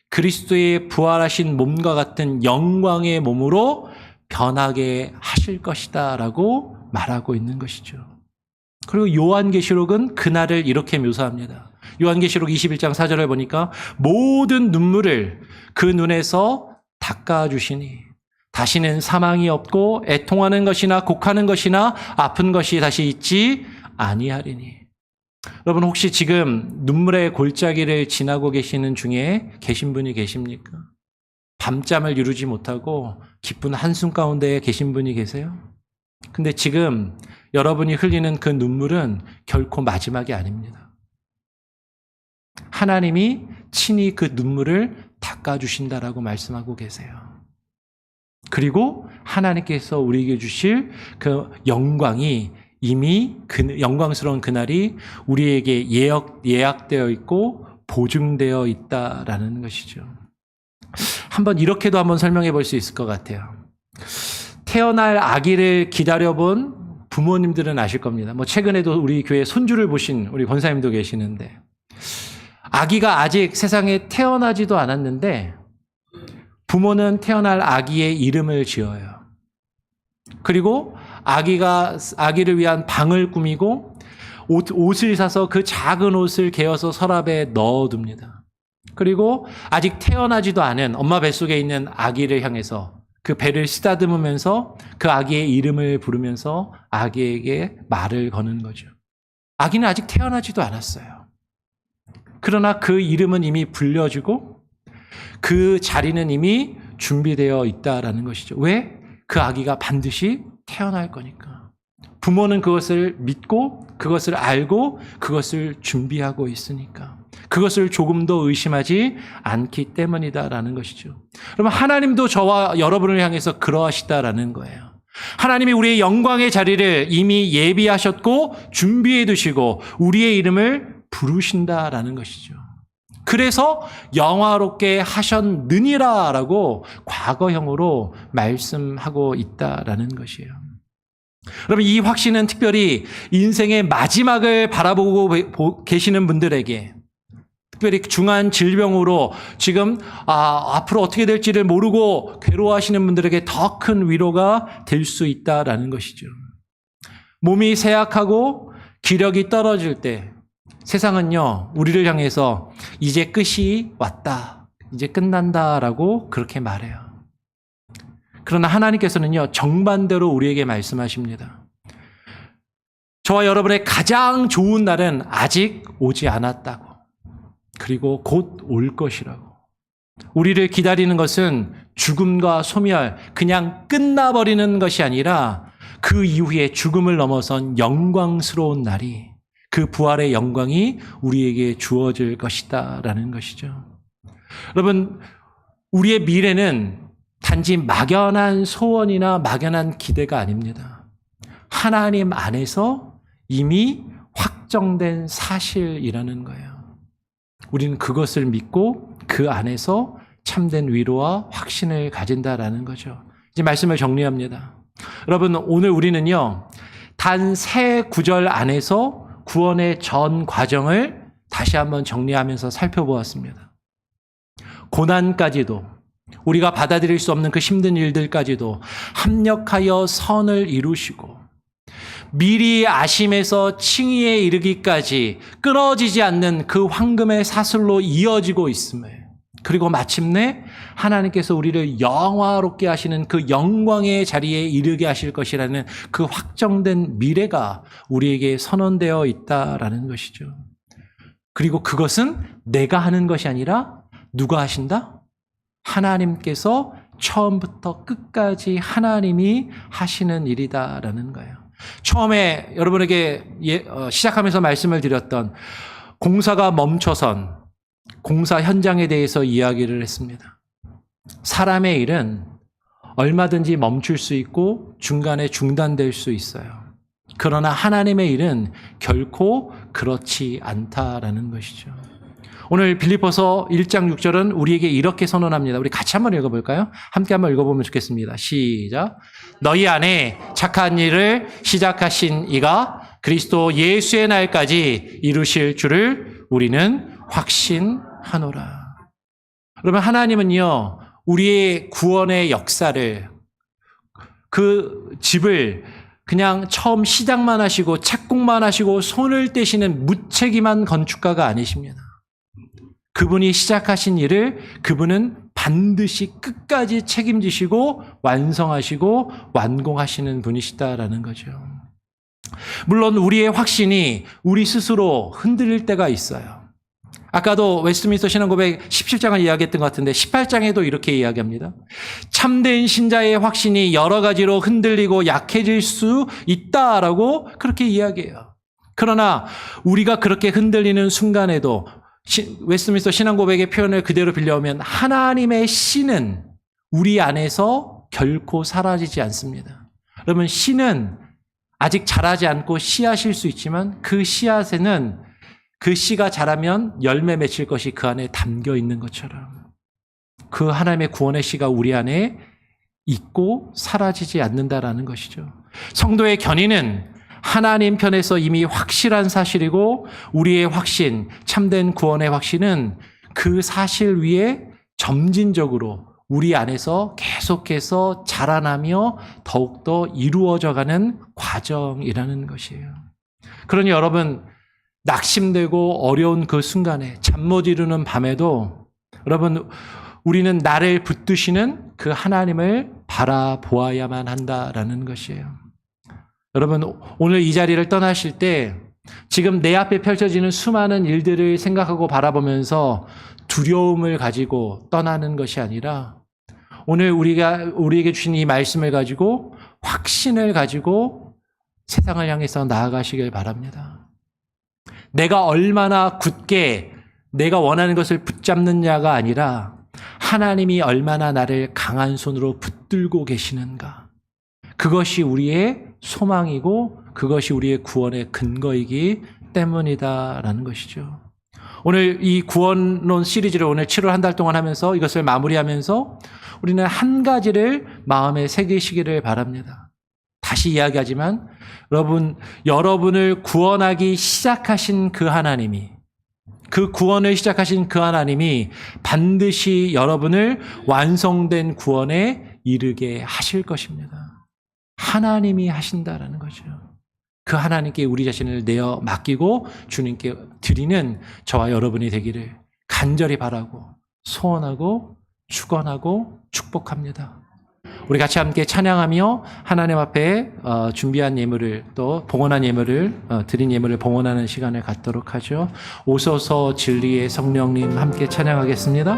그리스도의 부활하신 몸과 같은 영광의 몸으로 변하게 하실 것이다 라고 말하고 있는 것이죠. 그리고 요한계시록은 그날을 이렇게 묘사합니다. 요한계시록 21장 4절을 보니까 모든 눈물을 그 눈에서 닦아주시니 다시는 사망이 없고 애통하는 것이나 곡하는 것이나 아픈 것이 다시 있지 아니하리니. 여러분 혹시 지금 눈물의 골짜기를 지나고 계시는 중에 계신 분이 계십니까? 밤잠을 이루지 못하고 기쁜 한숨 가운데 계신 분이 계세요? 근데 지금 여러분이 흘리는 그 눈물은 결코 마지막이 아닙니다. 하나님이 친히 그 눈물을 닦아주신다라고 말씀하고 계세요. 그리고 하나님께서 우리에게 주실 그 영광이 이미 그 영광스러운 그날이 우리에게 예약되어 있고 보증되어 있다라는 것이죠. 한번 이렇게도 한번 설명해 볼 수 있을 것 같아요. 태어날 아기를 기다려본 부모님들은 아실 겁니다. 뭐 최근에도 우리 교회 손주를 보신 우리 권사님도 계시는데 아기가 아직 세상에 태어나지도 않았는데 부모는 태어날 아기의 이름을 지어요. 그리고 아기를 위한 방을 꾸미고 옷을 사서 그 작은 옷을 개어서 서랍에 넣어둡니다. 그리고 아직 태어나지도 않은 엄마 뱃속에 있는 아기를 향해서 그 배를 쓰다듬으면서 그 아기의 이름을 부르면서 아기에게 말을 거는 거죠. 아기는 아직 태어나지도 않았어요. 그러나 그 이름은 이미 불려지고 그 자리는 이미 준비되어 있다라는 것이죠. 왜? 그 아기가 반드시 태어날 거니까. 부모는 그것을 믿고 그것을 알고 그것을 준비하고 있으니까. 그것을 조금도 의심하지 않기 때문이다라는 것이죠. 그러면 하나님도 저와 여러분을 향해서 그러하시다라는 거예요. 하나님이 우리의 영광의 자리를 이미 예비하셨고 준비해 두시고 우리의 이름을 부르신다라는 것이죠. 그래서 영화롭게 하셨느니라라고 과거형으로 말씀하고 있다라는 것이에요. 여러분 이 확신은 특별히 인생의 마지막을 바라보고 계시는 분들에게 특별히 중한 질병으로 지금 앞으로 어떻게 될지를 모르고 괴로워하시는 분들에게 더 큰 위로가 될 수 있다라는 것이죠. 몸이 쇠약하고 기력이 떨어질 때 세상은요 우리를 향해서 이제 끝이 왔다, 이제 끝난다라고 그렇게 말해요. 그러나 하나님께서는요 정반대로 우리에게 말씀하십니다. 저와 여러분의 가장 좋은 날은 아직 오지 않았다고, 그리고 곧 올 것이라고. 우리를 기다리는 것은 죽음과 소멸, 그냥 끝나버리는 것이 아니라 그 이후에 죽음을 넘어선 영광스러운 날이, 그 부활의 영광이 우리에게 주어질 것이다라는 것이죠. 여러분 우리의 미래는 단지 막연한 소원이나 막연한 기대가 아닙니다. 하나님 안에서 이미 확정된 사실이라는 거예요. 우리는 그것을 믿고 그 안에서 참된 위로와 확신을 가진다라는 거죠. 이제 말씀을 정리합니다. 여러분 오늘 우리는요 단 세 구절 안에서 구원의 전 과정을 다시 한번 정리하면서 살펴보았습니다. 고난까지도, 우리가 받아들일 수 없는 그 힘든 일들까지도 합력하여 선을 이루시고 미리 아심에서 칭의에 이르기까지 끊어지지 않는 그 황금의 사슬로 이어지고 있음을, 그리고 마침내 하나님께서 우리를 영화롭게 하시는 그 영광의 자리에 이르게 하실 것이라는 그 확정된 미래가 우리에게 선언되어 있다라는 것이죠. 그리고 그것은 내가 하는 것이 아니라 누가 하신다? 하나님께서 처음부터 끝까지 하나님이 하시는 일이다라는 거예요. 처음에 여러분에게 시작하면서 말씀을 드렸던 공사가 멈춰선 공사 현장에 대해서 이야기를 했습니다. 사람의 일은 얼마든지 멈출 수 있고 중간에 중단될 수 있어요. 그러나 하나님의 일은 결코 그렇지 않다라는 것이죠. 오늘 빌립보서 1장 6절은 우리에게 이렇게 선언합니다. 우리 같이 한번 읽어볼까요? 함께 한번 읽어보면 좋겠습니다. 시작. 너희 안에 착한 일을 시작하신 이가 그리스도 예수의 날까지 이루실 줄을 우리는 확신하노라. 그러면 하나님은요, 우리의 구원의 역사를, 그 집을 그냥 처음 시작만 하시고 착공만 하시고 손을 떼시는 무책임한 건축가가 아니십니다. 그분이 시작하신 일을 그분은 반드시 끝까지 책임지시고 완성하시고 완공하시는 분이시다라는 거죠. 물론 우리의 확신이 우리 스스로 흔들릴 때가 있어요. 아까도 웨스트민스터 신앙고백 17장을 이야기했던 것 같은데 18장에도 이렇게 이야기합니다. 참된 신자의 확신이 여러 가지로 흔들리고 약해질 수 있다라고 그렇게 이야기해요. 그러나 우리가 그렇게 흔들리는 순간에도 웨스트민스터 신앙고백의 표현을 그대로 빌려오면 하나님의 씨는 우리 안에서 결코 사라지지 않습니다. 여러분, 씨는 아직 자라지 않고 씨앗일 수 있지만 그 씨앗에는 그 씨가 자라면 열매 맺힐 것이 그 안에 담겨 있는 것처럼 그 하나님의 구원의 씨가 우리 안에 있고 사라지지 않는다라는 것이죠. 성도의 견인은 하나님 편에서 이미 확실한 사실이고 우리의 확신, 참된 구원의 확신은 그 사실 위에 점진적으로 우리 안에서 계속해서 자라나며 더욱더 이루어져가는 과정이라는 것이에요. 그러니 여러분, 낙심되고 어려운 그 순간에 잠 못 이루는 밤에도 여러분, 우리는 나를 붙드시는 그 하나님을 바라보아야만 한다라는 것이에요. 여러분, 오늘 이 자리를 떠나실 때 지금 내 앞에 펼쳐지는 수많은 일들을 생각하고 바라보면서 두려움을 가지고 떠나는 것이 아니라 오늘 우리에게 주신 이 말씀을 가지고 확신을 가지고 세상을 향해서 나아가시길 바랍니다. 내가 얼마나 굳게 내가 원하는 것을 붙잡느냐가 아니라 하나님이 얼마나 나를 강한 손으로 붙들고 계시는가. 그것이 우리의 소망이고 그것이 우리의 구원의 근거이기 때문이다라는 것이죠. 오늘 이 구원론 시리즈를 오늘 7월 한 달 동안 하면서 이것을 마무리하면서 우리는 한 가지를 마음에 새기시기를 바랍니다. 다시 이야기하지만 여러분을 구원하기 시작하신 그 하나님이, 그 구원을 시작하신 그 하나님이 반드시 여러분을 완성된 구원에 이르게 하실 것입니다. 하나님이 하신다라는 거죠. 그 하나님께 우리 자신을 내어 맡기고 주님께 드리는 저와 여러분이 되기를 간절히 바라고 소원하고 축원하고 축복합니다. 우리 같이 함께 찬양하며 하나님 앞에 준비한 예물을 또 봉헌한 예물을 드린 예물을 봉헌하는 시간을 갖도록 하죠. 오소서 진리의 성령님 함께 찬양하겠습니다.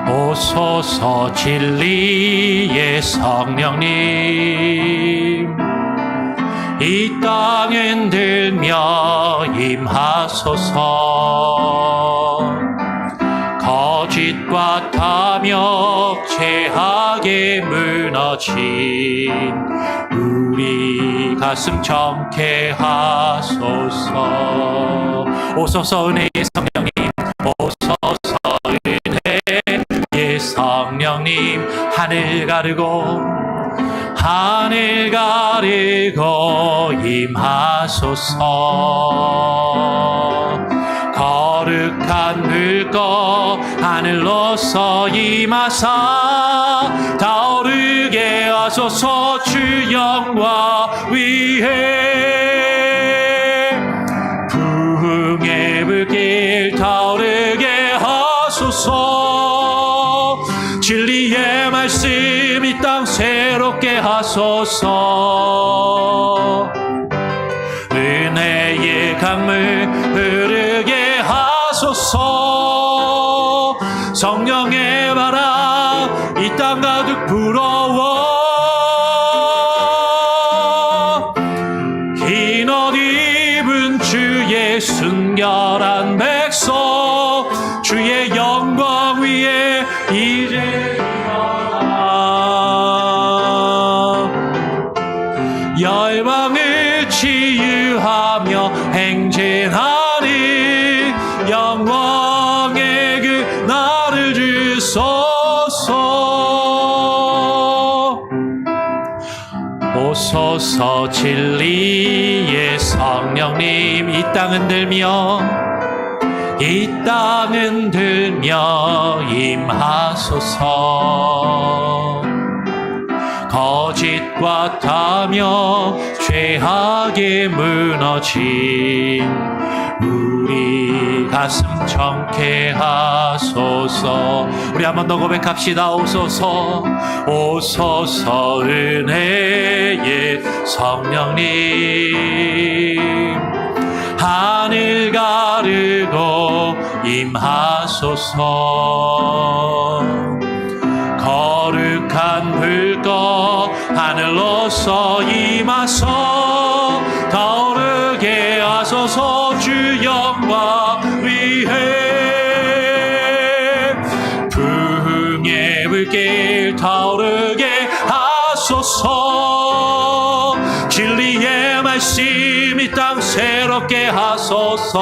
오소서 진리의 성령님 이 땅엔 들며 임하소서. 거짓과 탐욕 죄악에 무너진 우리 가슴 정케 하소서. 오소서 은혜의 성령님, 오소서 은혜의 성령님, 하늘 가르고 임하소서. 거룩한 물거 하늘로서 임하사 타오르게 하소서. 주 영광 위에 부흥의 불길 타오르게 하소서. 진리의 말씀 이 땅 새롭게 하소서. 은혜의 강물 흐르게 하소서. 성령의 바람 이 땅 가득 불어워. 흰 옷 입은 주의 순결한 백성 주의 영광 위에 이제 일어나 오소서 진리의 성령님 이 땅 흔들며 이 땅 흔들며 임하소서. 거짓과 타며 죄악에 무너진 우리 가슴 정케하소서. 우리 한 번 더 고백합시다. 오소서 오소서 은혜의 성령님 하늘 가르고 임하소서. 거룩한 불꽃 하늘로서 임하소 타오르게 하소서. 주 영광 위에 부흥의 불길 타오르게 하소서. 진리의 말씀 이 땅 새롭게 하소서.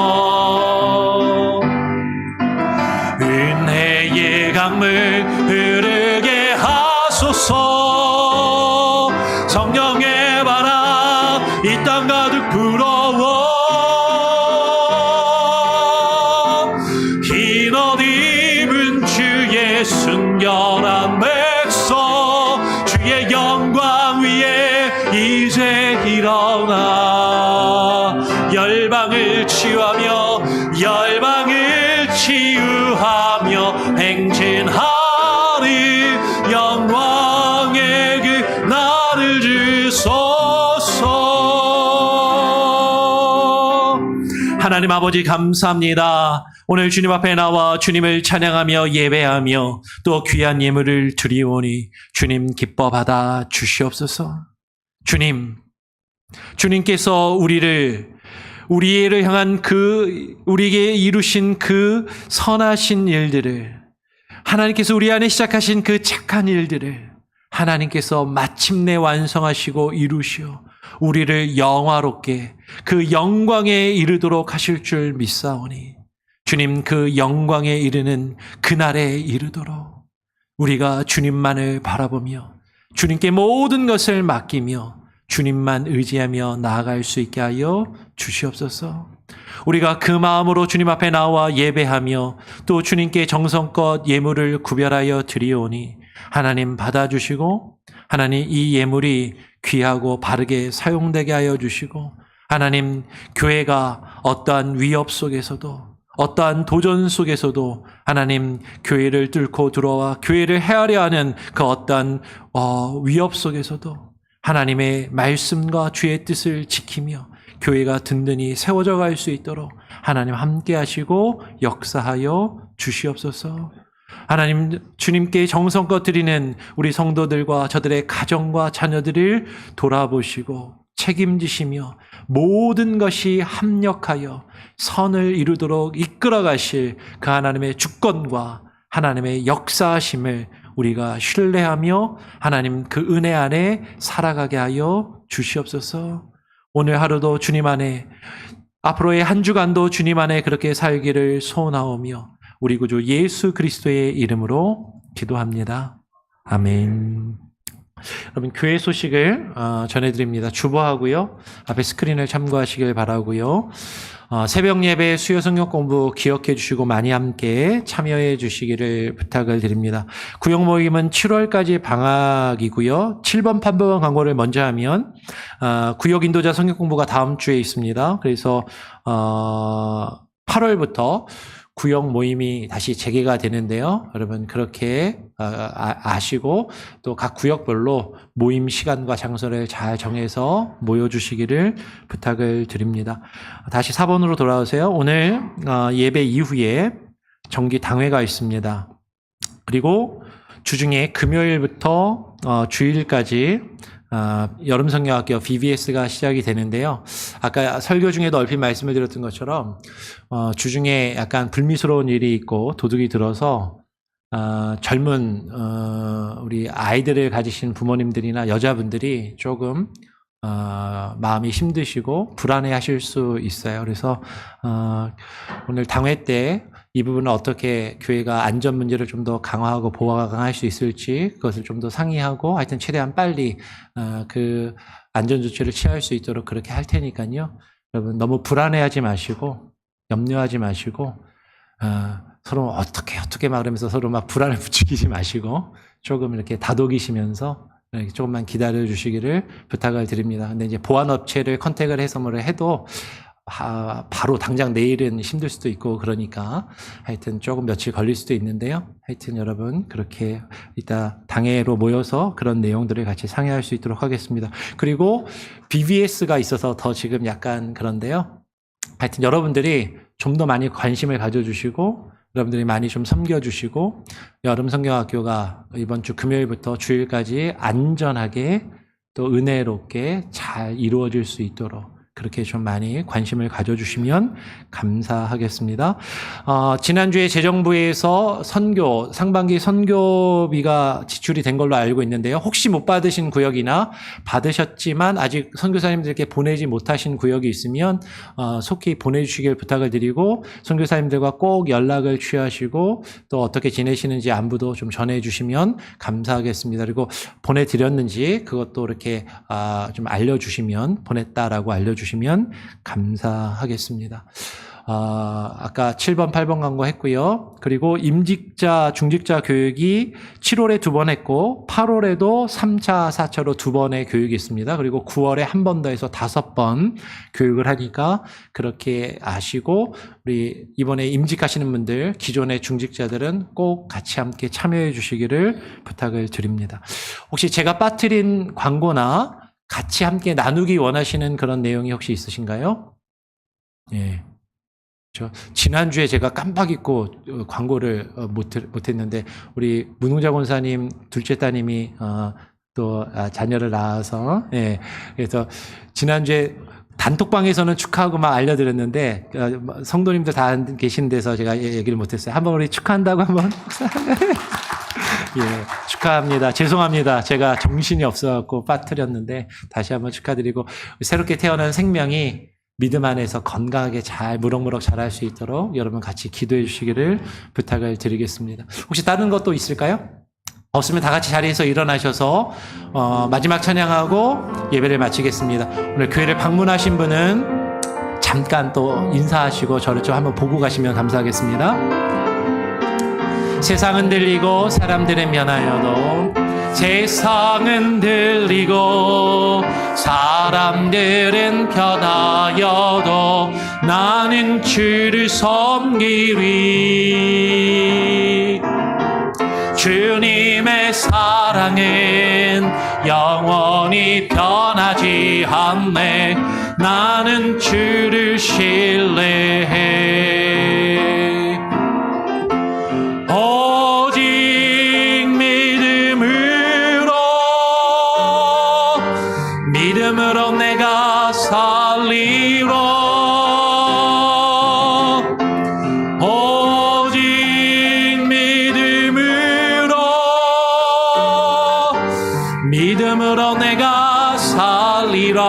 은혜의 강물 흐르게 하소서. 성령의 바람 이 땅 가득 불어워 흰 옷 입은 주의 순결한 백성 주의 영광 위에 이제 일어나 열방을 치유하며 열방을 치유하며 행진하리 영광의 그 나를 주소서. 하나님 아버지 감사합니다. 오늘 주님 앞에 나와 주님을 찬양하며 예배하며 또 귀한 예물을 드리오니 주님 기뻐 받아 주시옵소서. 주님께서 우리를 향한 우리에게 이루신 그 선하신 일들을, 하나님께서 우리 안에 시작하신 그 착한 일들을 하나님께서 마침내 완성하시고 이루시어 우리를 영화롭게 그 영광에 이르도록 하실 줄 믿사오니 주님 그 영광에 이르는 그날에 이르도록 우리가 주님만을 바라보며 주님께 모든 것을 맡기며 주님만 의지하며 나아갈 수 있게 하여 주시옵소서. 우리가 그 마음으로 주님 앞에 나와 예배하며 또 주님께 정성껏 예물을 구별하여 드리오니 하나님 받아주시고 하나님 이 예물이 귀하고 바르게 사용되게 하여 주시고 하나님 교회가 어떠한 위협 속에서도 어떠한 도전 속에서도 하나님 교회를 뚫고 들어와 교회를 헤아려 하는 그 어떠한 위협 속에서도 하나님의 말씀과 주의 뜻을 지키며 교회가 든든히 세워져 갈 수 있도록 하나님 함께 하시고 역사하여 주시옵소서. 하나님 주님께 정성껏 드리는 우리 성도들과 저들의 가정과 자녀들을 돌아보시고 책임지시며 모든 것이 합력하여 선을 이루도록 이끌어 가실 그 하나님의 주권과 하나님의 역사하심을 우리가 신뢰하며 하나님 그 은혜 안에 살아가게 하여 주시옵소서. 오늘 하루도 주님 안에 앞으로의 한 주간도 주님 안에 그렇게 살기를 소원하오며 우리 구주 예수 그리스도의 이름으로 기도합니다. 아멘. 여러분 교회 소식을 전해드립니다. 주보하고요. 앞에 스크린을 참고하시길 바라고요. 새벽 예배 수요 성경 공부 기억해 주시고 많이 함께 참여해 주시기를 부탁을 드립니다. 구역 모임은 7월까지 방학이고요. 7번, 8번 광고를 먼저 하면 구역 인도자 성경 공부가 다음 주에 있습니다. 그래서 8월부터 구역 모임이 다시 재개가 되는데요. 여러분 그렇게 아시고 또 각 구역별로 모임 시간과 장소를 잘 정해서 모여주시기를 부탁을 드립니다. 다시 4번으로 돌아오세요. 오늘 예배 이후에 정기 당회가 있습니다. 그리고 주중에 금요일부터 주일까지 여름성경학교 BBS가 시작이 되는데요. 아까 설교 중에도 얼핏 말씀을 드렸던 것처럼 주중에 약간 불미스러운 일이 있고 도둑이 들어서 젊은 우리 아이들을 가지신 부모님들이나 여자분들이 조금 마음이 힘드시고 불안해하실 수 있어요. 그래서 오늘 당회 때 이 부분은 어떻게 교회가 안전 문제를 좀 더 강화하고 보강할 수 있을지 그것을 좀 더 상의하고 하여튼 최대한 빨리 그 안전 조치를 취할 수 있도록 그렇게 할 테니까요. 여러분 너무 불안해하지 마시고 염려하지 마시고 서로 어떻게 말하면서 서로 막 불안을 부추기지 마시고 조금 이렇게 다독이시면서 이렇게 조금만 기다려 주시기를 부탁을 드립니다. 근데 이제 보안업체를 컨택을 해서 뭐를 해도 바로 당장 내일은 힘들 수도 있고 그러니까 하여튼 조금 며칠 걸릴 수도 있는데요. 하여튼 여러분 그렇게 이따 당회로 모여서 그런 내용들을 같이 상의할 수 있도록 하겠습니다. 그리고 BBS가 있어서 더 지금 약간 그런데요. 하여튼 여러분들이 좀 더 많이 관심을 가져주시고 여러분들이 많이 좀 섬겨주시고 여름 성경학교가 이번 주 금요일부터 주일까지 안전하게 또 은혜롭게 잘 이루어질 수 있도록 그렇게 좀 많이 관심을 가져주시면 감사하겠습니다. 지난주에 재정부에서 상반기 선교비가 지출이 된 걸로 알고 있는데요. 혹시 못 받으신 구역이나 받으셨지만 아직 선교사님들께 보내지 못하신 구역이 있으면 속히 보내주시길 부탁을 드리고 선교사님들과 꼭 연락을 취하시고 또 어떻게 지내시는지 안부도 좀 전해주시면 감사하겠습니다. 그리고 보내드렸는지 그것도 이렇게 좀 알려주시면 보냈다라고 알려주시면 감사하겠습니다. 아까 7번, 8번 광고 했고요. 그리고 임직자, 중직자 교육이 7월에 2번 했고 8월에도 3차, 4차로 2번의 교육이 있습니다. 그리고 9월에 한 번 더 해서 5번 교육을 하니까 그렇게 아시고 우리 이번에 임직하시는 분들, 기존의 중직자들은 꼭 같이 함께 참여해 주시기를 부탁을 드립니다. 혹시 제가 빠뜨린 광고나 같이 함께 나누기 원하시는 그런 내용이 혹시 있으신가요? 예. 지난주에 제가 깜빡 잊고 광고를 못했는데 우리 문웅자 권사님 둘째 따님이 또 자녀를 낳아서 예. 그래서 지난주에 단톡방에서는 축하하고 막 알려드렸는데 성도님들 다 계신 데서 제가 얘기를 못했어요. 한번 우리 축하한다고 한번 예, 축하합니다. 죄송합니다. 제가 정신이 없어갖고 빠뜨렸는데 다시 한번 축하드리고 새롭게 태어난 생명이 믿음 안에서 건강하게 잘 무럭무럭 자랄 수 있도록 여러분 같이 기도해 주시기를 부탁을 드리겠습니다. 혹시 다른 것도 있을까요? 없으면 다 같이 자리에서 일어나셔서 마지막 찬양하고 예배를 마치겠습니다. 오늘 교회를 방문하신 분은 잠깐 또 인사하시고 저를 좀 한번 보고 가시면 감사하겠습니다. 세상은 들리고 사람들은 변하여도 세상은 들리고 사람들은 변하여도 나는 주를 섬기리. 주님의 사랑은 영원히 변하지 않네. 나는 주를 신뢰해. 오직 믿음으로 내가 살리라. 오직 믿음으로 내가 살리라.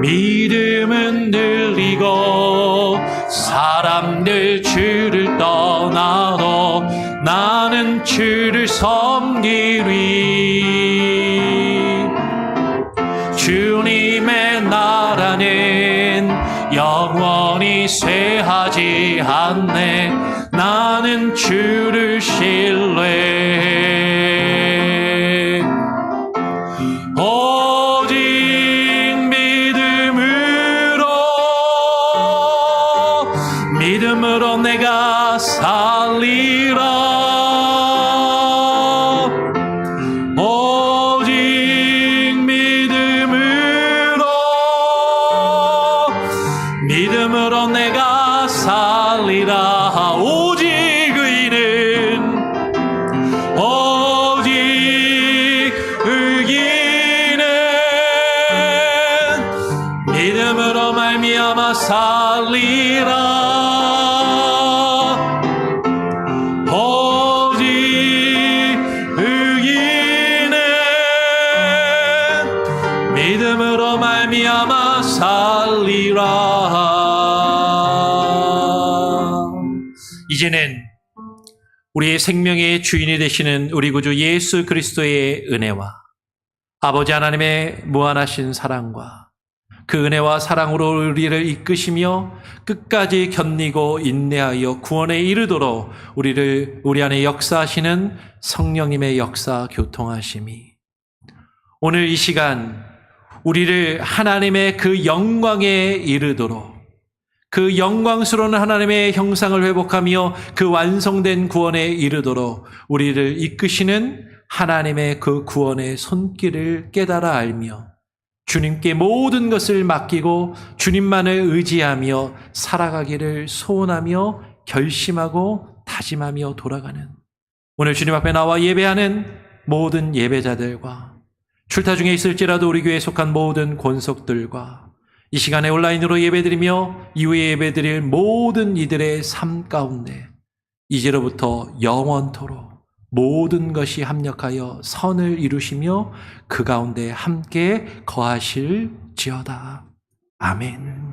믿음은 늘리고 사람들 주를 떠나도 나는 주를 섬기리. 주님의 나라는 영원히 쇠하지 않네. 나는 주를 신뢰해. 오직 믿음으로 내가 살리라. 오직 믿음으로 내가 살리라. 오직 의인은 믿음으로 말미암아 살리라. 믿음으로 말미암아 살리라. 이제는 우리의 생명의 주인이 되시는 우리 구주 예수 그리스도의 은혜와 아버지 하나님의 무한하신 사랑과 그 은혜와 사랑으로 우리를 이끄시며 끝까지 견디고 인내하여 구원에 이르도록 우리 안에 역사하시는 성령님의 역사 교통하심이 오늘 이 시간 우리를 하나님의 그 영광에 이르도록 그 영광스러운 하나님의 형상을 회복하며 그 완성된 구원에 이르도록 우리를 이끄시는 하나님의 그 구원의 손길을 깨달아 알며 주님께 모든 것을 맡기고 주님만을 의지하며 살아가기를 소원하며 결심하고 다짐하며 돌아가는 오늘 주님 앞에 나와 예배하는 모든 예배자들과 출타 중에 있을지라도 우리 교회에 속한 모든 권속들과 이 시간에 온라인으로 예배드리며 이후에 예배드릴 모든 이들의 삶 가운데 이제로부터 영원토록 모든 것이 합력하여 선을 이루시며 그 가운데 함께 거하실지어다. 아멘.